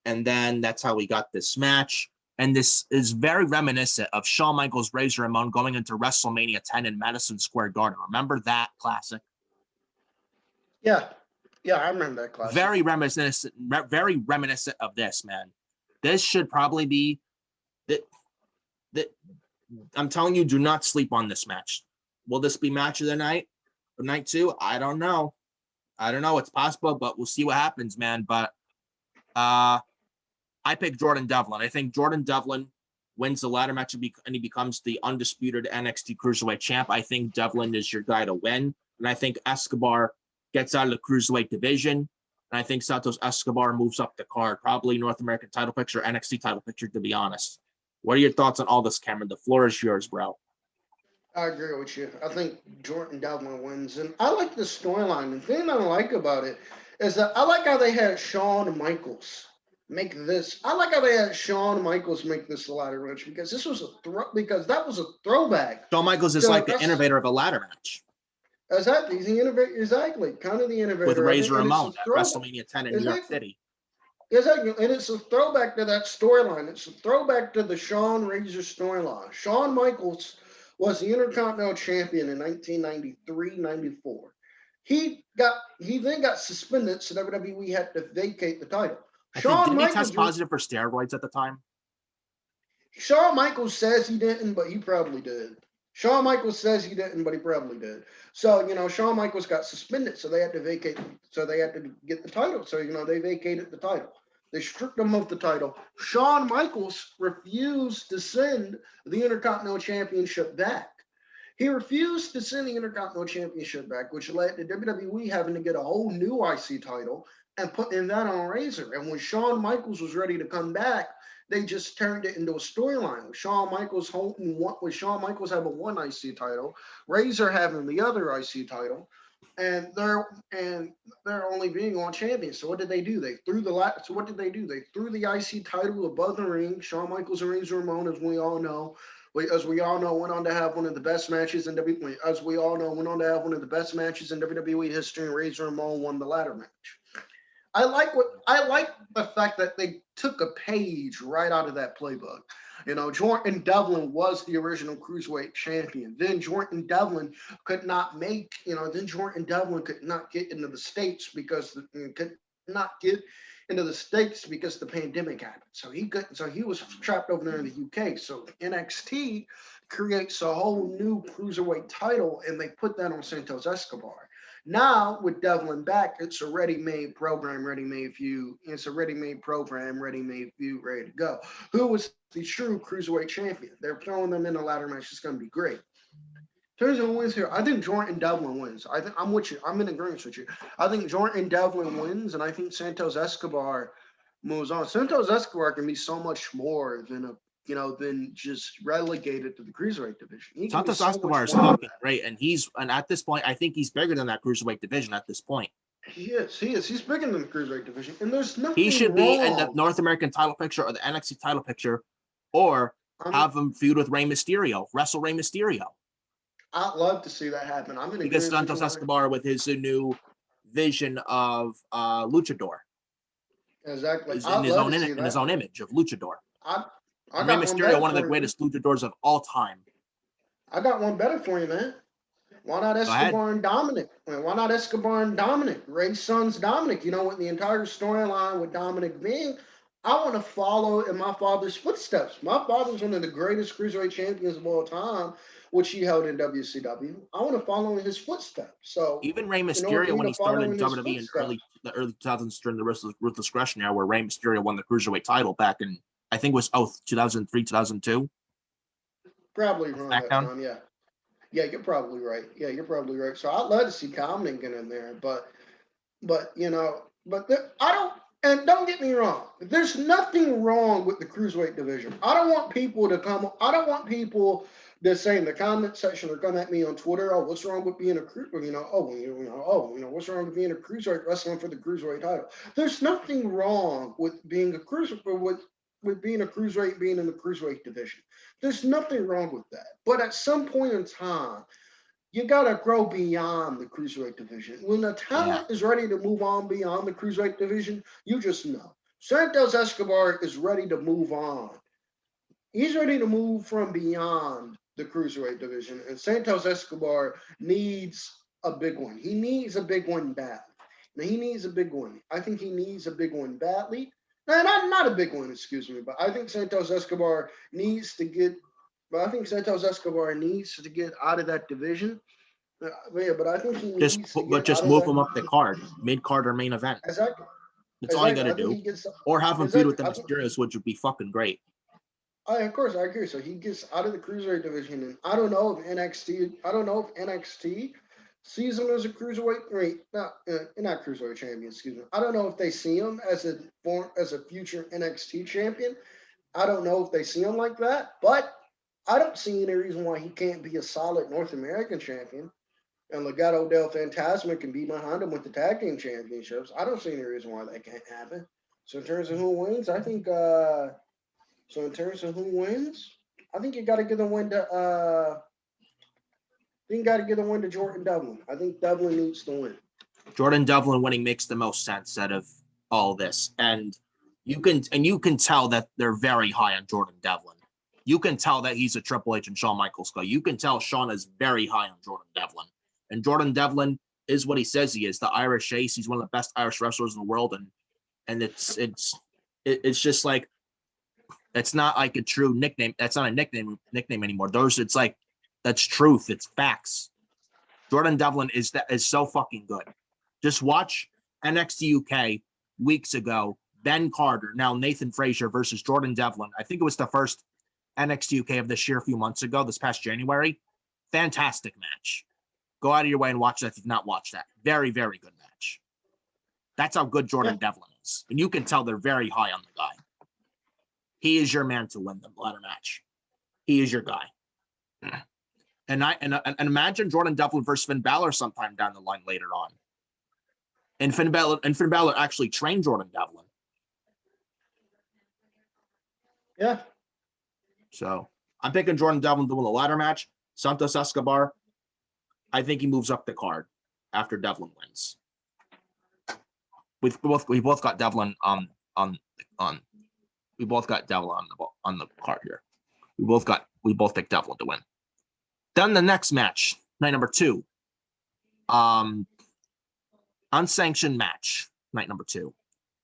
And then that's how we got this match. And this is very reminiscent of Shawn Michaels, Razor Ramon going into WrestleMania 10 in Madison Square Garden. Remember that classic? Yeah. Yeah, I remember that classic. Very reminiscent of this, man. This should probably be that. I'm telling you, do not sleep on this match. Will this be match of the night or night 2? I don't know. It's possible, but we'll see what happens, man. But I pick Jordan Devlin. I think Jordan Devlin wins the ladder match and he becomes the undisputed NXT Cruiserweight champ. I think Devlin is your guy to win. And I think Escobar gets out of the Cruiserweight division. And I think Santos Escobar moves up the card, probably North American title picture, NXT title picture, to be honest. What are your thoughts on all this, Cameron? The floor is yours, bro. I agree with you. I think Jordan Devlin wins. And I like the storyline. The thing I like about it is that I like how they had Shawn Michaels make this. I like how they had Shawn Michaels make this a ladder match because this was because that was a throwback. Shawn Michaels is like the innovator of a ladder match. Exactly. He's the innovator, exactly. Kind of the innovator. With Razor and Ramon at WrestleMania 10 in New York City. Exactly. And it's a throwback to that storyline. It's a throwback to the Shawn Razor storyline. Shawn Michaels was the Intercontinental Champion in 1993-94. He then got suspended, so WWE had to vacate the title. Didn't he test positive for steroids at the time? Shawn Michaels says he didn't, but he probably did. Shawn Michaels says he didn't, but he probably did. So, Shawn Michaels got suspended, so they had to vacate. So they had to get the title. So, they vacated the title. They stripped him of the title. Shawn Michaels refused to send the Intercontinental Championship back. He refused to send the Intercontinental Championship back, which led to WWE having to get a whole new IC title and putting that on Razor. And when Shawn Michaels was ready to come back, they just turned it into a storyline with Shawn Michaels having one IC title, Razor having the other IC title. and they're only being on champions. So what did they do? They threw the so what did they do? They threw the IC title above the ring. Shawn Michaels and Razor Ramon, as we all know, went on to have one of the best matches in WWE. As we all know, went on to have one of the best matches in WWE history, and Razor Ramon won the ladder match. I like the fact that they took a page right out of that playbook. Jordan Devlin was the original cruiserweight champion. Then Jordan Devlin could not get into the states because could not get into the states because the pandemic happened. So he was trapped over there in the UK. So NXT creates a whole new cruiserweight title, and they put that on Santos Escobar. Now with Devlin back, it's a ready-made program, ready-made feud. It's a ready-made program, ready-made feud, ready to go. Who was the true cruiserweight champion? They're throwing them in a ladder match. It's going to be great. In terms of who wins here, I think Jordan Devlin wins. I'm with you. I'm in agreement with you. I think Jordan Devlin wins, and I think Santos Escobar moves on. Santos Escobar can be so much more than just relegated to the cruiserweight division. He can be Santos so Escobar much is more. fucking great, and at this point, I think he's bigger than that cruiserweight division at this point. He is. He's bigger than the cruiserweight division, and there's He nothing should be in the wrong. North American title picture or the NXT title picture, or have him feud with Rey Mysterio, wrestle Rey Mysterio. I'd love to see that happen. I'm in Because agreement with Santos you. Escobar with his new vision of luchador, Exactly. is I'd love to see in his that. own image of luchador. I And Rey got one Mysterio, better one of the for you, man. greatest luchadors of all time. I got one better for you, man. Why not Go ahead. Escobar and Dominic? Why not Escobar and Dominic? Ray's son's Dominic. With the entire storyline with Dominic being, I want to follow in my father's footsteps. My father's one of the greatest cruiserweight champions of all time, which he held in WCW. I want to follow in his footsteps. So, Even Rey in order for Mysterio, me when to he started follow in in his WWE in footsteps, the early 2000s during the Ruthless Aggression era, where Rey Mysterio won the cruiserweight title back in, I think it was 2003, 2002. probably around that SmackDown. time, yeah. Yeah, you're probably right. Yeah, you're probably right. So I'd love to see Dominic get in there, I don't. And don't get me wrong. There's nothing wrong with the cruiserweight division. I don't want people to come. I don't want people to say in the comment section or come at me on Twitter. Oh, what's wrong with being a cruiser? What's wrong with being a cruiserweight wrestling for the cruiserweight title? There's nothing wrong with being a cruiser with being a cruiserweight, being in the cruiserweight division. There's nothing wrong with that. But at some point in time, you got to grow beyond the cruiserweight division. When the talent is ready to move on beyond the cruiserweight division, you just know. Santos Escobar is ready to move on. He's ready to move from beyond the cruiserweight division, and Santos Escobar needs a big one. He needs a big one badly. Now, he needs a big one. I think he needs a big one badly. No, not a big one, excuse me, but I think Santos Escobar needs to get. But I think Santos Escobar needs to get out of that division. But I think he needs to get Just out of move that. him up the card, mid card or main event. Exactly. That's all you got Exactly. to I think do. he gets. Or have him feud Exactly. with the Mysterios, which would be fucking great. Of course, I agree. So he gets out of the cruiserweight division, and I don't know if NXT. I don't know if NXT sees him as a cruiserweight. Not cruiserweight champion. Excuse me. I don't know if they see him as a future NXT champion. I don't know if they see him like that, but I don't see any reason why he can't be a solid North American champion. And Legado del Fantasma can be behind him with the tag team championships. I don't see any reason why that can't happen. So in terms of who wins, I think. So in terms of who wins, I think you got to give the win to. I think you got to give the win to Jordan Devlin. I think Devlin needs to win. Jordan Devlin winning makes the most sense out of all this, and you can tell that they're very high on Jordan Devlin. You can tell that he's a Triple H and Shawn Michaels guy. You can tell Shawn is very high on Jordan Devlin, and Jordan Devlin is what he says he is, the Irish Ace. He's one of the best Irish wrestlers in the world, and it's just like, it's not like a true nickname. That's not a nickname anymore. It's like, that's truth. It's facts. Jordan Devlin is so fucking good. Just watch NXT UK weeks ago. Ben Carter, now Nathan Frazier versus Jordan Devlin. I think it was the first NXT UK of this year, a few months ago, this past January. Fantastic match. Go out of your way and watch that if you've not watched that. Very, very good match. That's how good Jordan Devlin is. And you can tell they're very high on the guy. He is your man to win the ladder match. He is your guy. And imagine Jordan Devlin versus Finn Balor sometime down the line later on. And Finn Balor actually trained Jordan Devlin. Yeah. So I'm picking Jordan Devlin to win the ladder match. Santos Escobar, I think he moves up the card after Devlin wins. We both got Devlin we both got Devlin on the card here. We both picked Devlin to win. Then the next match, night number 2. Unsanctioned match, night number 2.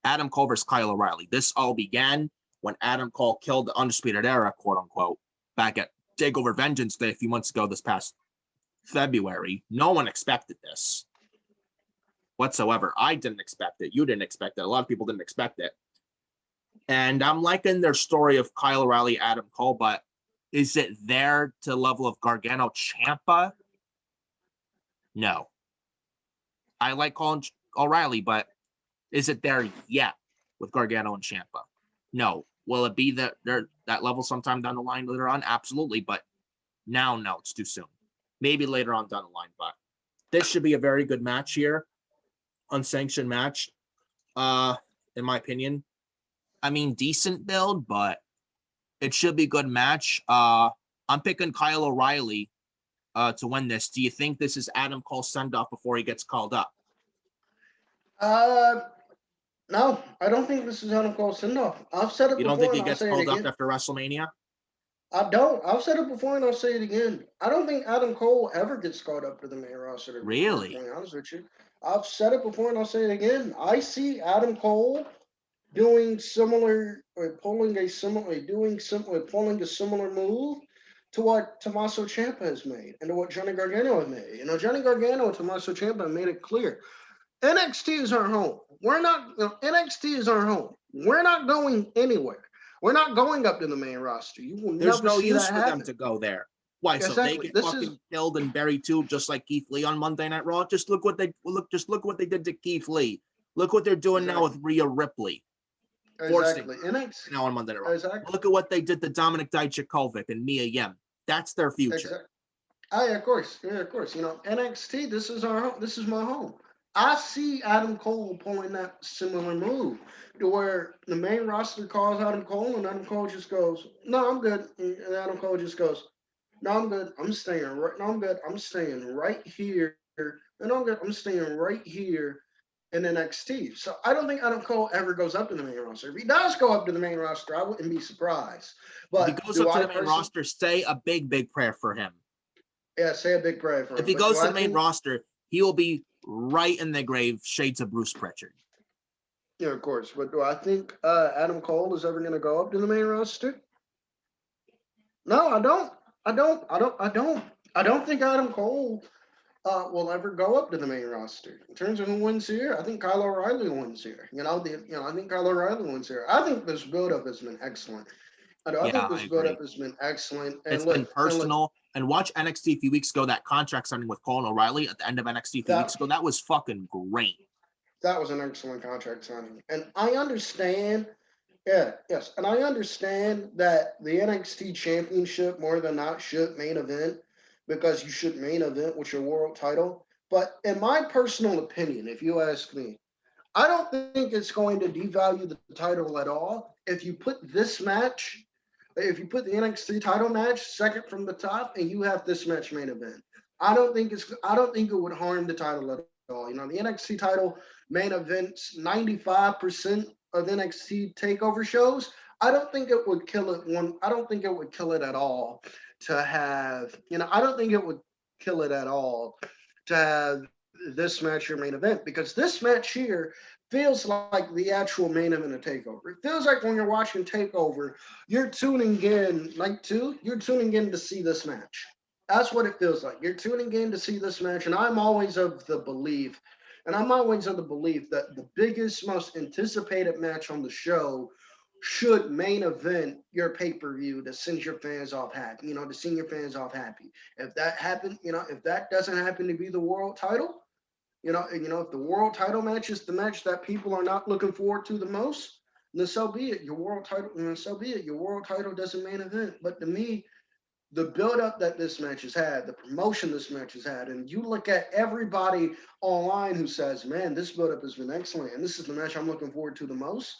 Adam Cole versus Kyle O'Reilly. This all began when Adam Cole killed the Undisputed Era, quote unquote, back at Takeover Vengeance Day a few months ago this past February. No one expected this whatsoever. I didn't expect it. You didn't expect it. A lot of people didn't expect it. And I'm liking their story of Kyle O'Reilly, Adam Cole, but is it there to the level of Gargano Ciampa? No. I like Colin O'Reilly, but is it there yet with Gargano and Ciampa? No. Will it be that level sometime down the line later on? Absolutely, but now, no, it's too soon. Maybe later on down the line, but this should be a very good match here. Unsanctioned match, in my opinion. I mean, decent build, but it should be a good match. I'm picking Kyle O'Reilly to win this. Do you think this is Adam Cole's send-off before he gets called up? No, I don't think this is Adam Cole's send-off. I've said it before. You don't think he and I'll gets say called it up again. after WrestleMania? I don't. I've said it before and I'll say it again. I don't think Adam Cole ever gets called up to the main roster. Really? To be honest with you. I've said it before and I'll say it again. I see Adam Cole doing similar, or pulling a similar move to what Tommaso Ciampa has made and to what Johnny Gargano has made. You know, Johnny Gargano and Tommaso Ciampa made it clear. NXT is our home. NXT is our home. We're not going anywhere. We're not going up to the main roster. You will There's never no see use that for happen. them to go there. Why? Exactly. So they get fucking killed and buried too, just like Keith Lee on Monday Night Raw. Just look what they did to Keith Lee. Look what they're doing now with Rhea Ripley. Exactly. NXT now on Monday Night Raw. Exactly. Look at what they did to Dominic Dijakovic and Mia Yim. That's their future. Exactly. Of course. Yeah, of course. You know, NXT, this is our home. This is my home. I see Adam Cole pulling that similar move to where the main roster calls Adam Cole and Adam Cole just goes, "No, I'm good." And Adam Cole just goes, "No, I'm good. I'm staying right. No, I'm good. I'm staying right here. And I'm good. I'm staying right here in NXT." So I don't think Adam Cole ever goes up to the main roster. If he does go up to the main roster, I wouldn't be surprised. But if he goes up to the main roster, say a big prayer for him. Yeah, say a big prayer for him. If he goes to the main roster, he will be right in the grave, shades of Bruce Pritchard. Yeah, of course. But do I think Adam Cole is ever going to go up to the main roster? No, I don't. I don't think Adam Cole will ever go up to the main roster. In terms of who wins here, I think Kyle O'Reilly wins here. I think Kyle O'Reilly wins here. I think this build-up has been excellent. I think this build-up has been excellent. And it's been personal. And watch NXT a few weeks ago, that contract signing with Cole and O'Reilly at the end of NXT a few weeks ago. That was fucking great. That was an excellent contract signing. And I understand, and I understand that the NXT championship more than not should main event because you should main event with your world title. But in my personal opinion, if you ask me, I don't think it's going to devalue the title at all if you put this match. If you put the NXT title match second from the top and you have this match main event, I don't think it would harm the title at all. You know, the NXT title main events 95% of NXT takeover shows. I don't think it would kill it. I don't think it would kill it at all to have, I don't think it would kill it at all to have this match your main event, because this match here feels like the actual main event of Takeover. It feels like when you're watching Takeover, you're tuning in to see this match. That's what it feels like. You're tuning in to see this match, and I'm always of the belief that the biggest, most anticipated match on the show should main event your pay-per-view to send your fans off happy, to send your fans off happy. If that happen, if that doesn't happen to be the world title, if the world title match is the match that people are not looking forward to the most, then so be it. Your world title doesn't main event. But to me, the build-up that this match has had, the promotion this match has had, and you look at everybody online who says, man, this build-up has been excellent, and this is the match I'm looking forward to the most,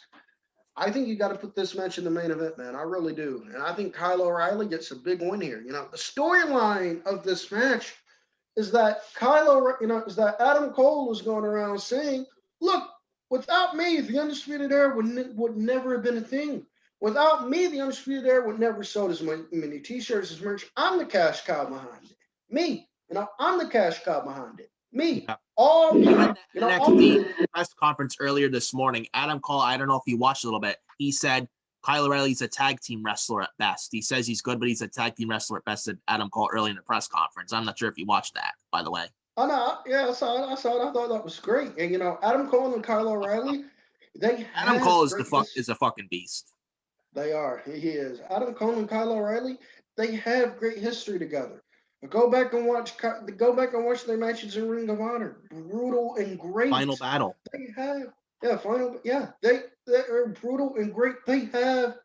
I think you got to put this match in the main event, man. I really do. And I think Kyle O'Reilly gets a big win here. The storyline of this match is that is that Adam Cole was going around saying, look, without me, the Undisputed Era would never have been a thing. Without me, the Undisputed Era would never sold as many t-shirts as merch. I'm the cash cow behind it. Me. I'm the cash cow behind it. Me. Yeah. All me. At the NXT press conference earlier this morning, Adam Cole, I don't know if you watched a little bit, he said Kyle O'Reilly's a tag team wrestler at best. He says he's good, but he's a tag team wrestler at best, said Adam Cole early in the press conference. I'm not sure if you watched that, by the way. I know. Yeah, I saw it. I thought that was great. And, Adam Cole and Kyle O'Reilly, Adam Cole is a fucking beast. They are. He is. Adam Cole and Kyle O'Reilly, they have great history together. Go back and watch their matches in Ring of Honor. Brutal and great. Final battle. They have. They're brutal and great. They have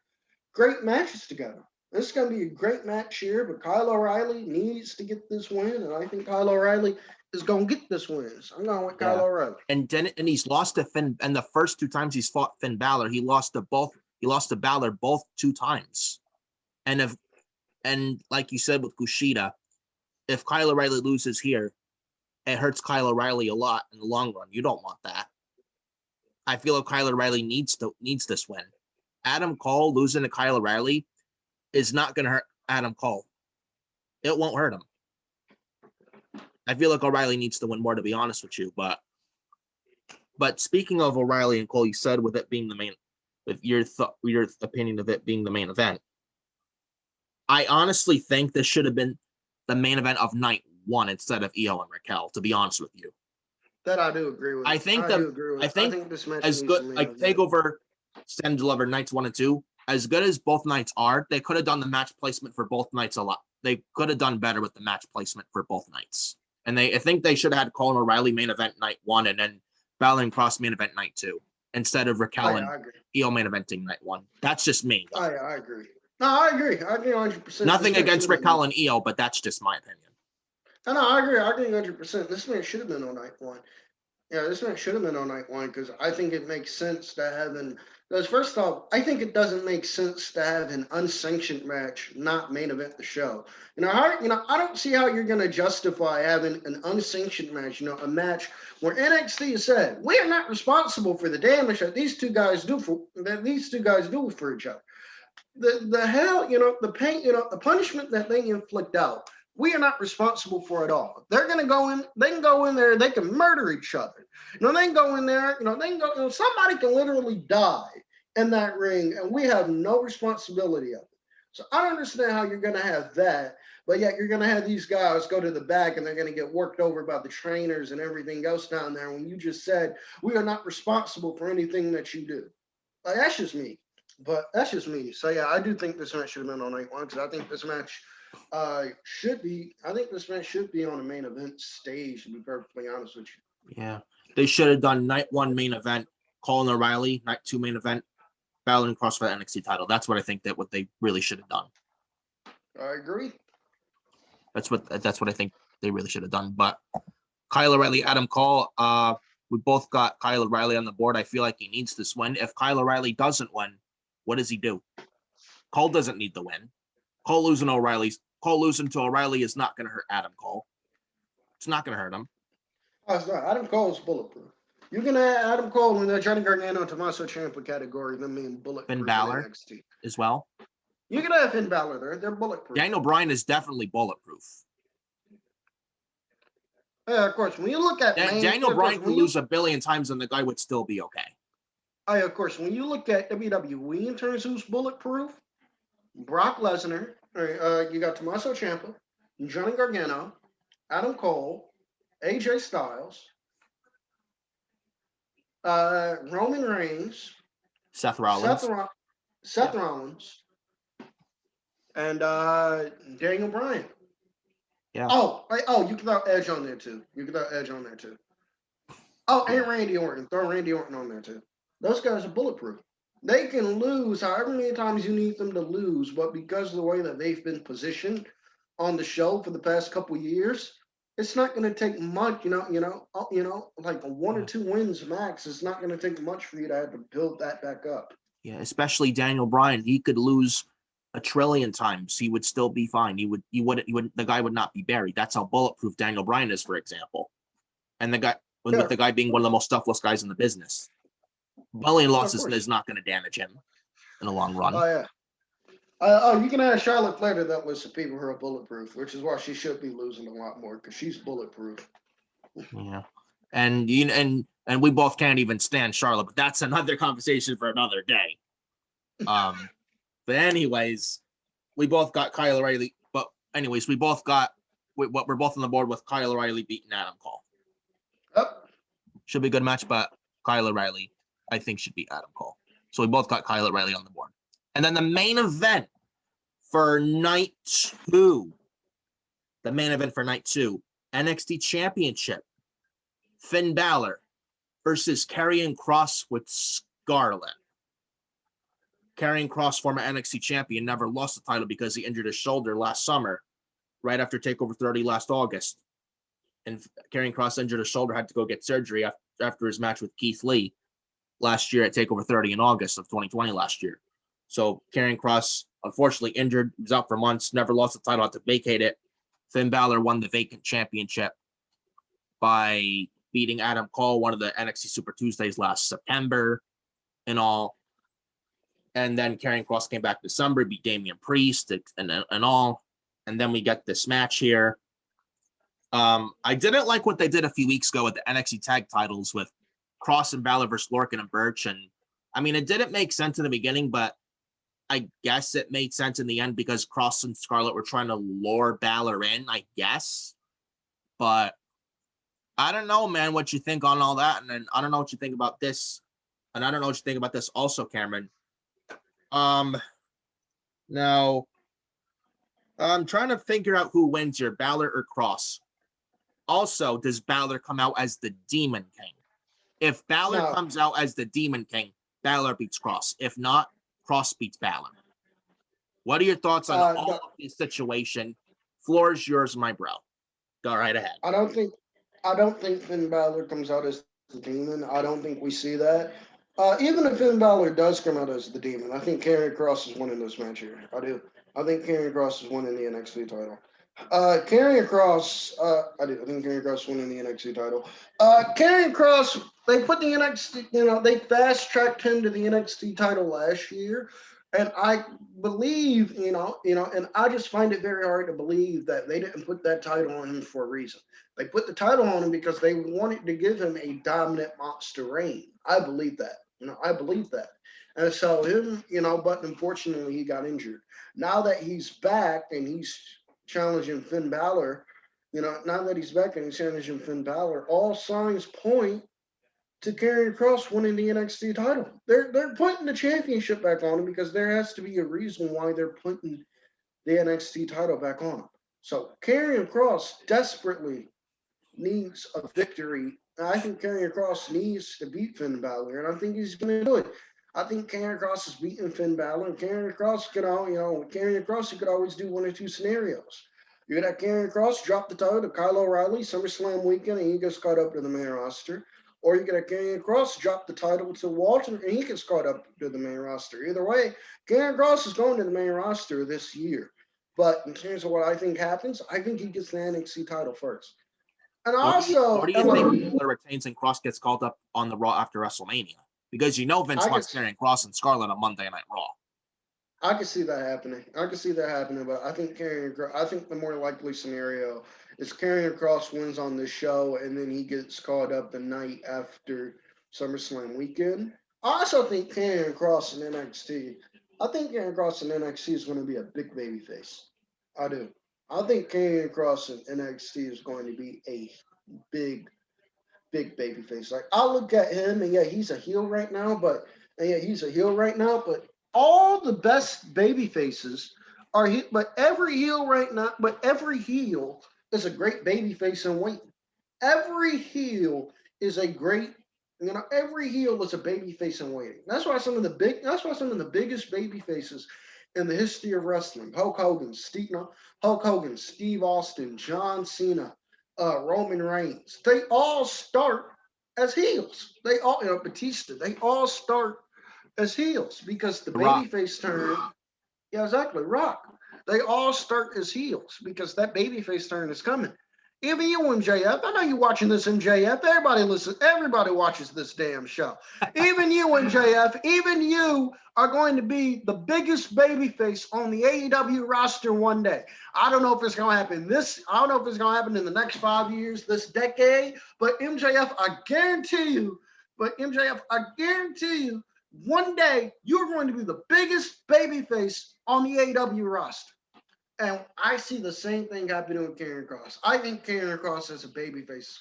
great matches together. This is going to be a great match here, but Kyle O'Reilly needs to get this win, and I think Kyle O'Reilly is going to get this win. So I'm going with Kyle O'Reilly. And he's lost to Finn, and the first 2 times he's fought Finn Balor, he lost to Balor both 2 times. And like you said with Kushida, if Kyle O'Reilly loses here, it hurts Kyle O'Reilly a lot in the long run. You don't want that. I feel like Kyle O'Reilly needs this win. Adam Cole losing to Kyle O'Reilly is not going to hurt Adam Cole. It won't hurt him. I feel like O'Reilly needs to win more, to be honest with you. But speaking of O'Reilly and Cole, you said with it being the main, with your opinion of it being the main event, I honestly think this should have been the main event of night 1 instead of Io and Raquel, to be honest with you. That I do agree with. I think this match as good like Takeover, Stand Deliver nights 1 and 2, as good as both nights are, they could have done the match placement for both nights a lot. They could have done better with the match placement for both nights. And I think they should have had Cole and O'Reilly main event night 1 and then Balor and Cross main event night 2 instead of Raquel and Io main eventing night 1. That's just me. I agree. No, I agree. I agree 100%. Nothing against Raquel and Io, but that's just my opinion. No, I agree. I agree 100%. This match should have been on night 1. Yeah, this match should have been on night 1 because I think it makes sense to have because first off, I think it doesn't make sense to have an unsanctioned match not main event the show. I don't see how you're going to justify having an unsanctioned match. A match where NXT has said we are not responsible for the damage that these two guys do for each other. The hell, the pain, the punishment that they inflict out. We are not responsible for it all. They're going to go in. They can go in there. They can murder each other. They can go in there. They can go. Somebody can literally die in that ring, and we have no responsibility of it. So I don't understand how you're going to have that, but yet you're going to have these guys go to the back, and they're going to get worked over by the trainers and everything else down there. When you just said we are not responsible for anything that you do. That's just me. But that's just me. So yeah, I do think this match should have been on night 1 because I think this match. I think this match should be on a main event stage, to be perfectly honest with you. Yeah. They should have done night 1 main event, Cole and O'Reilly, night 2 main event, Balor and Cross for the NXT title. That's what I think what they really should have done. I agree. That's what I think they really should have done. But Kyle O'Reilly, Adam Cole, we both got Kyle O'Reilly on the board. I feel like he needs this win. If Kyle O'Reilly doesn't win, what does he do? Cole doesn't need the win. Cole losing to O'Reilly is not going to hurt Adam Cole. It's not going to hurt him. Oh, it's not. Adam Cole is bulletproof. You can add Adam Cole in the Johnny Gargano and Tommaso Ciampa category, them being bulletproof. Finn Balor NXT. As well. You can have Finn Balor there. They're bulletproof. Daniel Bryan is definitely bulletproof. Yeah, of course. When you look at Daniel Bryan could lose a billion times and the guy would still be okay. Of course. When you look at WWE in terms of who's bulletproof, Brock Lesnar. You got Tommaso Ciampa, Johnny Gargano, Adam Cole, AJ Styles, Roman Reigns, Seth Rollins, and Daniel Bryan. Yeah. You can throw Edge on there too. Oh, and Randy Orton. Throw Randy Orton on there too. Those guys are bulletproof. They can lose however many times you need them to lose, but because of the way that they've been positioned, on the show for the past couple years. It's not going to take much, like a one or Yeah. two wins max. It's not going to take much for you to have to build that back up. Yeah, especially Daniel Bryan. He could lose a trillion times. He would still be fine. The guy would not be buried. That's how bulletproof Daniel Bryan is, for example. And the guy, with Yeah, the guy being one of the most selfless guys in the business, belly of losses course. is not going to damage him in the long run. Oh yeah. You can ask Charlotte Flair that list of people who are bulletproof, which is why she should be losing a lot more because she's bulletproof. Yeah, and and we both can't even stand Charlotte, but that's another conversation for another day. Um, but anyways, we both got Kyle O'Reilly. But anyways, we're both on the board with Kyle O'Reilly beating Adam Cole. Yep. Should be a good match, but Kyle O'Reilly, I think, should beat Adam Cole. So we both got Kyle O'Reilly on the board. And then the main event for night two, NXT Championship, Finn Balor versus Karrion Kross with Scarlett. Karrion Kross, former NXT champion, never lost the title because he injured his shoulder last summer, right after Takeover 30 last August. And Karrion Kross injured his shoulder, had to go get surgery after his match with Keith Lee last year at Takeover 30 in August of 2020 last year. So Karrion Kross, unfortunately injured, was out for months, never lost the title, had to vacate it. Finn Balor won the vacant championship by beating Adam Cole, one of the NXT Super Tuesdays last September and all. And then Karrion Kross came back December, beat Damian Priest and all. And then we get this match here. I didn't like what they did a few weeks ago with the NXT tag titles with Kross and Balor versus Lorcan and Birch. And I mean, it didn't make sense in the beginning, but I guess it made sense in the end because Kross and Scarlett were trying to lure Balor in, I guess. But I don't know, man, what you think on all that. And then I don't know what you think about this. And I don't know what you think about this also, Cameron. Now I'm trying to figure out who wins here, Balor or Kross. Also, does Balor come out as the Demon King? If Balor No, comes out as the Demon King, Balor beats Kross. If not, Kross beats Balor. What are your thoughts on all no, of this situation? Floor is yours, my bro. Go right ahead. I don't think I don't think Finn Balor comes out as the demon. I don't think we see that. Even if Finn Balor does come out as the demon, I think Karrion Kross is winning this match here. I do. I think Karrion Kross is winning the NXT title. Karrion Kross, I do. I think Karrion Kross is winning the NXT title. Karrion Kross, they put the NXT, they fast tracked him to the NXT title last year, and I believe, and I just find it very hard to believe that they didn't put that title on him for a reason. They put the title on him because they wanted to give him a dominant monster reign. I believe that. I believe that. And so him, but unfortunately he got injured. Now that he's back and he's challenging Finn Balor, now that he's back and he's challenging Finn Balor, all signs point to Karrion Kross winning the NXT title. They're putting the championship back on him because there has to be a reason why they're putting the NXT title back on him. So Karrion Kross desperately needs a victory. I think Karrion Kross needs to beat Finn Balor, and I think he's going to do it. I think Karrion Kross is beating Finn Balor, and Karrion Kross with Karrion Kross, you could always do one or two scenarios. You could have Karrion Kross drop the title to Kyle O'Reilly SummerSlam weekend, and he gets caught up to the main roster. Or you could have Karrion Kross drop the title to Walter, and he gets caught up to the main roster. Either way, Karrion Kross is going to the main roster this year. But in terms of what I think happens, I think he gets the NXT title first. And Or also, do you think Balor retains and Kross gets called up on the Raw after WrestleMania? Because Vince I could wants Karrion Kross and Scarlett on Monday Night Raw. I could see that happening. I could see that happening, but I think the more likely scenario is Karrion Kross wins on this show and then he gets called up the night after SummerSlam weekend. I also think Karrion Kross in NXT. I think Karrion Kross in NXT is going to be a big baby face. I do. I think Karrion Kross in NXT is going to be a big big baby face. Like I look at him and yeah, he's a heel right now, but all the best baby faces are but every heel right now, but every heel is a great baby face in waiting. Every heel is a great every heel is a baby face in waiting. That's why some of the biggest baby faces in the history of wrestling. Hulk Hogan, Steve Austin, John Cena, Roman Reigns. They all start as heels. They all, Batista. They all start as heels because the The Rock. babyface turn. Yeah, exactly. Rock. They all start as heels because that babyface turn is coming. Even you, MJF. I know you watching this, MJF. Everybody listen. Everybody watches this damn show. Even you, MJF. Even you are going to be the biggest babyface on the AEW roster one day. I don't know if it's going to happen I don't know if it's going to happen in the next 5 years, this decade. But MJF, I guarantee you. One day you're going to be the biggest babyface on the AEW roster. And I see the same thing happening with Karrion Kross. I think Karrion Kross as a babyface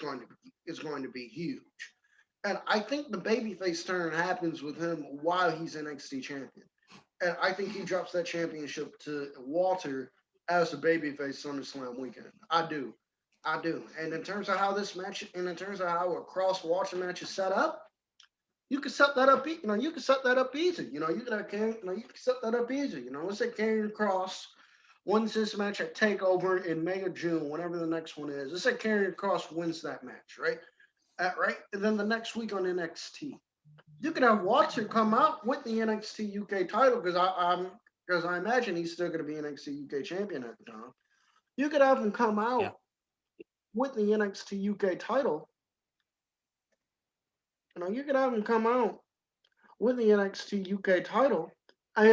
is going to be huge. And I think the babyface turn happens with him while he's NXT champion. And I think he drops that championship to Walter as a babyface SummerSlam weekend. I do. And in terms of how a Cross Walter match is set up, you can set that up. You can set that up easy. You can set that up easy. Let's say Karrion Kross wins this match at Takeover in May or June, whenever the next one is. Let's say Karrion Kross wins that match, right? Right, and then the next week on NXT, you could have Walter come out with the NXT UK title because I imagine he's still going to be NXT UK champion at the time. You could have him come out with the NXT UK title. You could have him come out with the NXT UK title. And,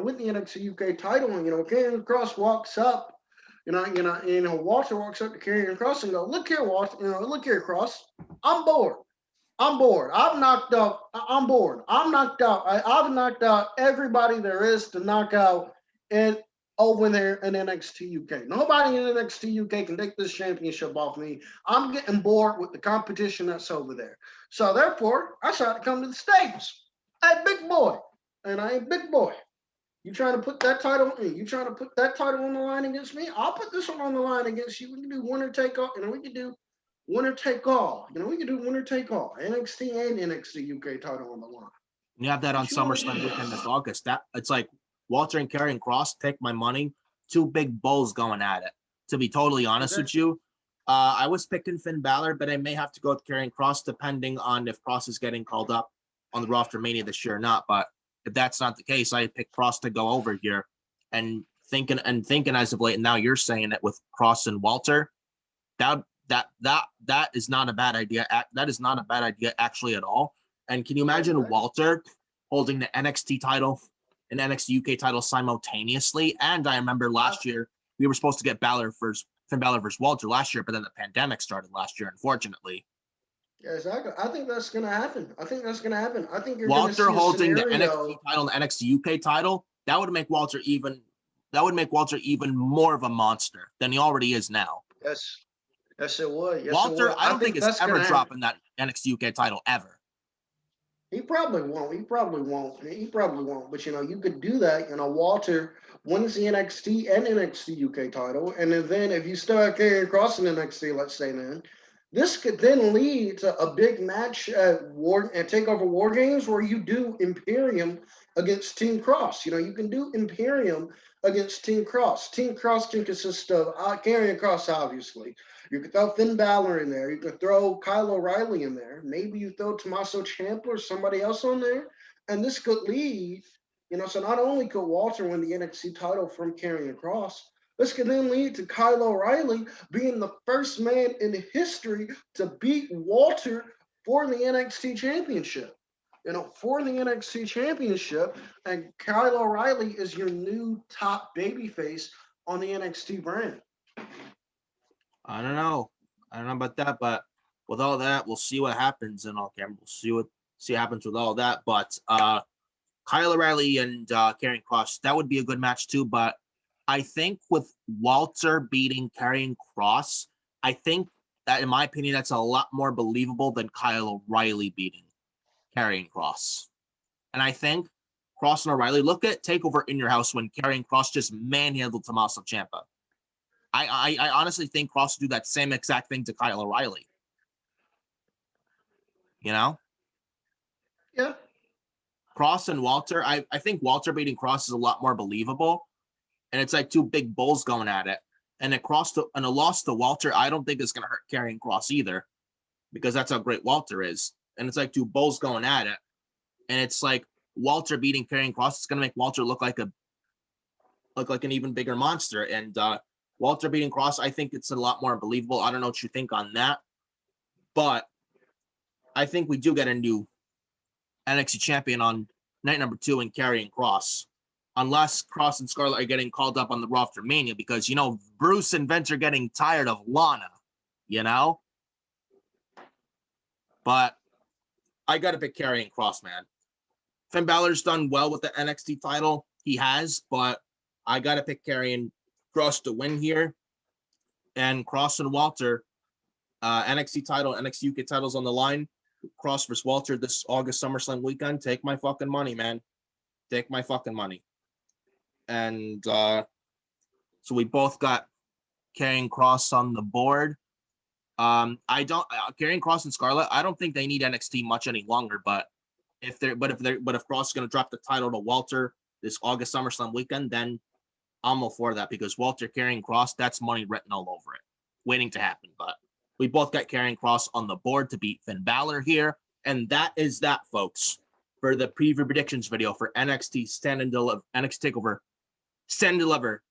with the NXT UK title, and Karrion Kross walks up, Walter walks up to Karrion Kross and go, "Look here, Walter, look here, Kross, I'm bored. I've knocked out. I'm bored. I'm knocked out. I've knocked out everybody there is to knock out and over there in NXT UK. Nobody in NXT UK can take this championship off me. I'm getting bored with the competition that's over there. So therefore, I decided to come to the States. Hey, big boy. And I ain't big boy. You trying to put that title on the line against me? I'll put this one on the line against you. We can do winner take all. We can do winner take all. We can do winner take all. NXT and NXT UK title on the line. You have that on SummerSlam weekend this August. It's like Walter and Karrion Kross, take my money. Two big bulls going at it. To be totally honest with you, I was picking Finn Balor, but I may have to go with Karrion Kross depending on if Kross is getting called up on the roster Mania this year or not. But if that's not the case, I pick Kross to go over here. And thinking as of late, and now you're saying it with Kross and Walter, that is not a bad idea. That is not a bad idea actually at all. And can you imagine Walter holding the NXT title and NXT UK title simultaneously? And I remember last year we were supposed to get Finn Balor versus Walter last year, but then the pandemic started last year, unfortunately. Yeah, exactly. I think that's going to happen. I think you're Walter holding the NXT title and the NXT UK title, that would make Walter even more of a monster than he already is now. Yes, it would. Walter, I don't think is ever dropping that NXT UK title ever. He probably won't. But you could do that. Walter wins the NXT and NXT UK title, and then if you still have Karrion Kross in NXT, let's say, man, this could then lead to a big match at Takeover War Games where you do Imperium against Team Kross. You can do Imperium against Team Kross. Team Kross can consist of Karrion Kross, obviously. You could throw Finn Balor in there. You could throw Kyle O'Reilly in there. Maybe you throw Tommaso Ciampa or somebody else on there. And this could lead, so not only could Walter win the NXT title from Karrion Kross, this could then lead to Kyle O'Reilly being the first man in history to beat Walter for the NXT championship. And Kyle O'Reilly is your new top babyface on the NXT brand. I don't know about that, but with all that, we'll see what happens in all camera. We'll see what happens with all that. But Kyle O'Reilly and Karrion Kross, that would be a good match too. But I think with Walter beating Karrion Kross, I think that, in my opinion, that's a lot more believable than Kyle O'Reilly beating Karrion Kross. And I think Kross and O'Reilly, look at Takeover in your house when Karrion Kross just manhandled Tommaso Ciampa. I honestly think Kross will do that same exact thing to Kyle O'Reilly. Yeah. Cross and Walter, I think Walter beating Cross is a lot more believable. And it's like two big bulls going at it. And a loss to Walter, I don't think is going to hurt Karrion Kross either, because that's how great Walter is. And it's like two bulls going at it. And it's like Walter beating Karrion Kross is going to make Walter look like an even bigger monster. And Walter beating Kross, I think it's a lot more believable. I don't know what you think on that, but I think we do get a new NXT champion on night number 2 in Karrion Kross, unless Kross and Scarlett are getting called up on the Raw after Mania, because, Bruce and Vince are getting tired of Lana, But I got to pick Karrion Kross, man. Finn Balor's done well with the NXT title. He has, but I got to pick Karrion Kross to win here. And Kross and Walter, NXT title, NXT UK titles on the line. Kross versus Walter this August SummerSlam weekend. Take my fucking money, man. Take my fucking money. And so we both got Karrion Kross on the board. Karrion Kross and Scarlett, I don't think they need NXT much any longer, but if Kross is going to drop the title to Walter this August SummerSlam weekend, then I'm all for that, because Walter Karrion Kross, that's money written all over it, waiting to happen. But we both got Karrion Kross on the board to beat Finn Balor here. And that is that, folks, for the preview predictions video for NXT NXT Takeover Stand and Deliver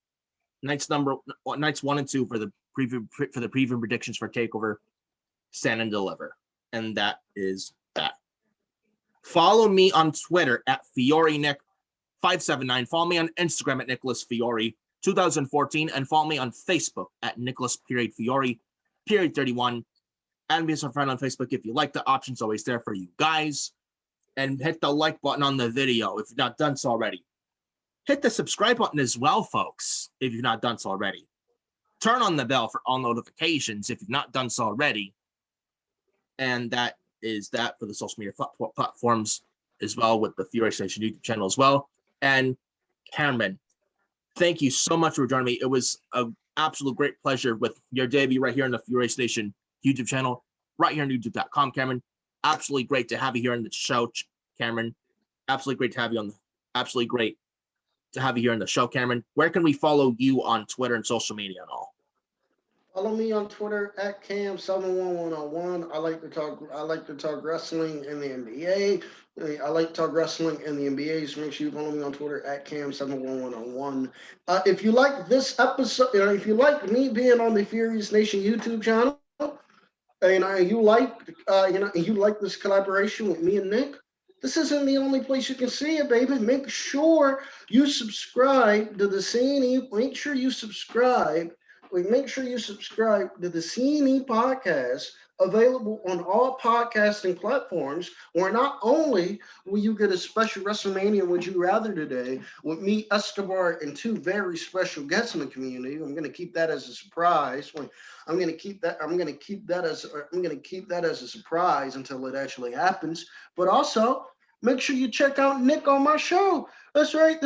nights 1 and 2 for the preview predictions for Takeover Stand and Deliver. And that is that. Follow me on Twitter at FioriNick579. Follow me on Instagram at Nicholas Fiore 2014, and follow me on Facebook at Nicholas.Fiore.31. Add me as a friend on Facebook if you like. The option's always there for you guys. And hit the like button on the video if you've not done so already. Hit the subscribe button as well, folks, if you've not done so already. Turn on the bell for all notifications if you've not done so already. And that is that for the social media platforms as well, with the Fury Station YouTube channel as well. And Cameron, thank you so much for joining me. It was an absolute great pleasure with your debut right here on the Fury Station YouTube channel, right here on YouTube.com, Cameron. Absolutely great to have you here on the show, Cameron. Absolutely great to have you here on the show, Cameron. Where can we follow you on Twitter and social media and all? Follow me on Twitter at Cam71101. I like to talk wrestling in the NBA. I like to talk wrestling in the NBA, so make sure you follow me on Twitter at Cam71101. If you like this episode, if you like me being on the Furious Nation YouTube channel, and you like this collaboration with me and Nick, this isn't the only place you can see it, baby. Make sure you subscribe to the CNE. Make sure you subscribe to the CNE podcast, available on all podcasting platforms, where not only will you get a special WrestleMania Would You Rather today with me, Escobar, and 2 very special guests in the community. I'm going to keep that as a surprise. I'm going to keep that as a surprise until it actually happens. But also, make sure you check out Nick on my show. That's right.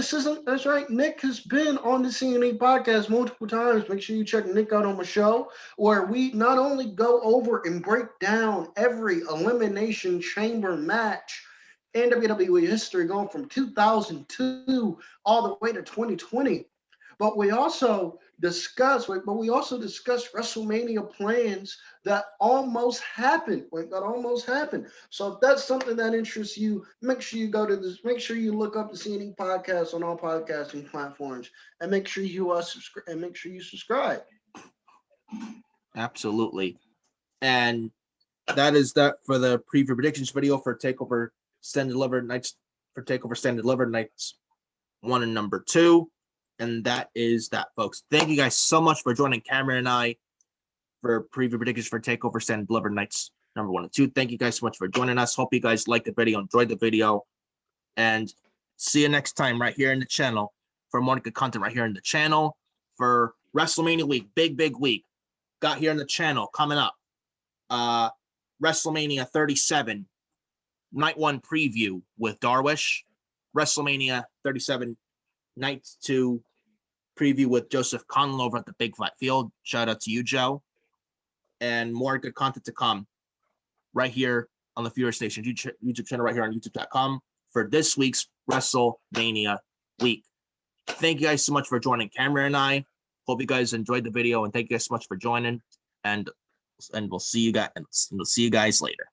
Nick has been on the CNE podcast multiple times. Make sure you check Nick out on my show, where we not only go over and break down every Elimination Chamber match in WWE history, going from 2002 all the way to 2020, but we also discuss WrestleMania plans that almost happened. So if that's something that interests you, make sure you look up the CNE podcast on all podcasting platforms, and make sure you subscribe. Absolutely. And that is that for the preview predictions video for Takeover Stand and Deliver nights 1 and number 2. And that is that, folks. Thank you guys so much for joining Cameron and I for preview predictions for Takeover Stand and Deliver nights number 1 and 2. Thank you guys so much for joining us. Hope you guys liked the video, enjoyed the video, and see you next time right here in the channel for more good content right here in the channel for WrestleMania week. Big week. Got here in the channel coming up. WrestleMania 37 night 1 preview with Darwish. WrestleMania 37 night 2 preview with Joseph Conlon over at the Big Flat Field. Shout out to you, Joe. And more good content to come right here on the Fury Station YouTube channel, right here on YouTube.com. for this week's WrestleMania week. Thank you guys so much for joining Cameron and I. Hope you guys enjoyed the video, and thank you guys so much for joining. And we'll see you guys later.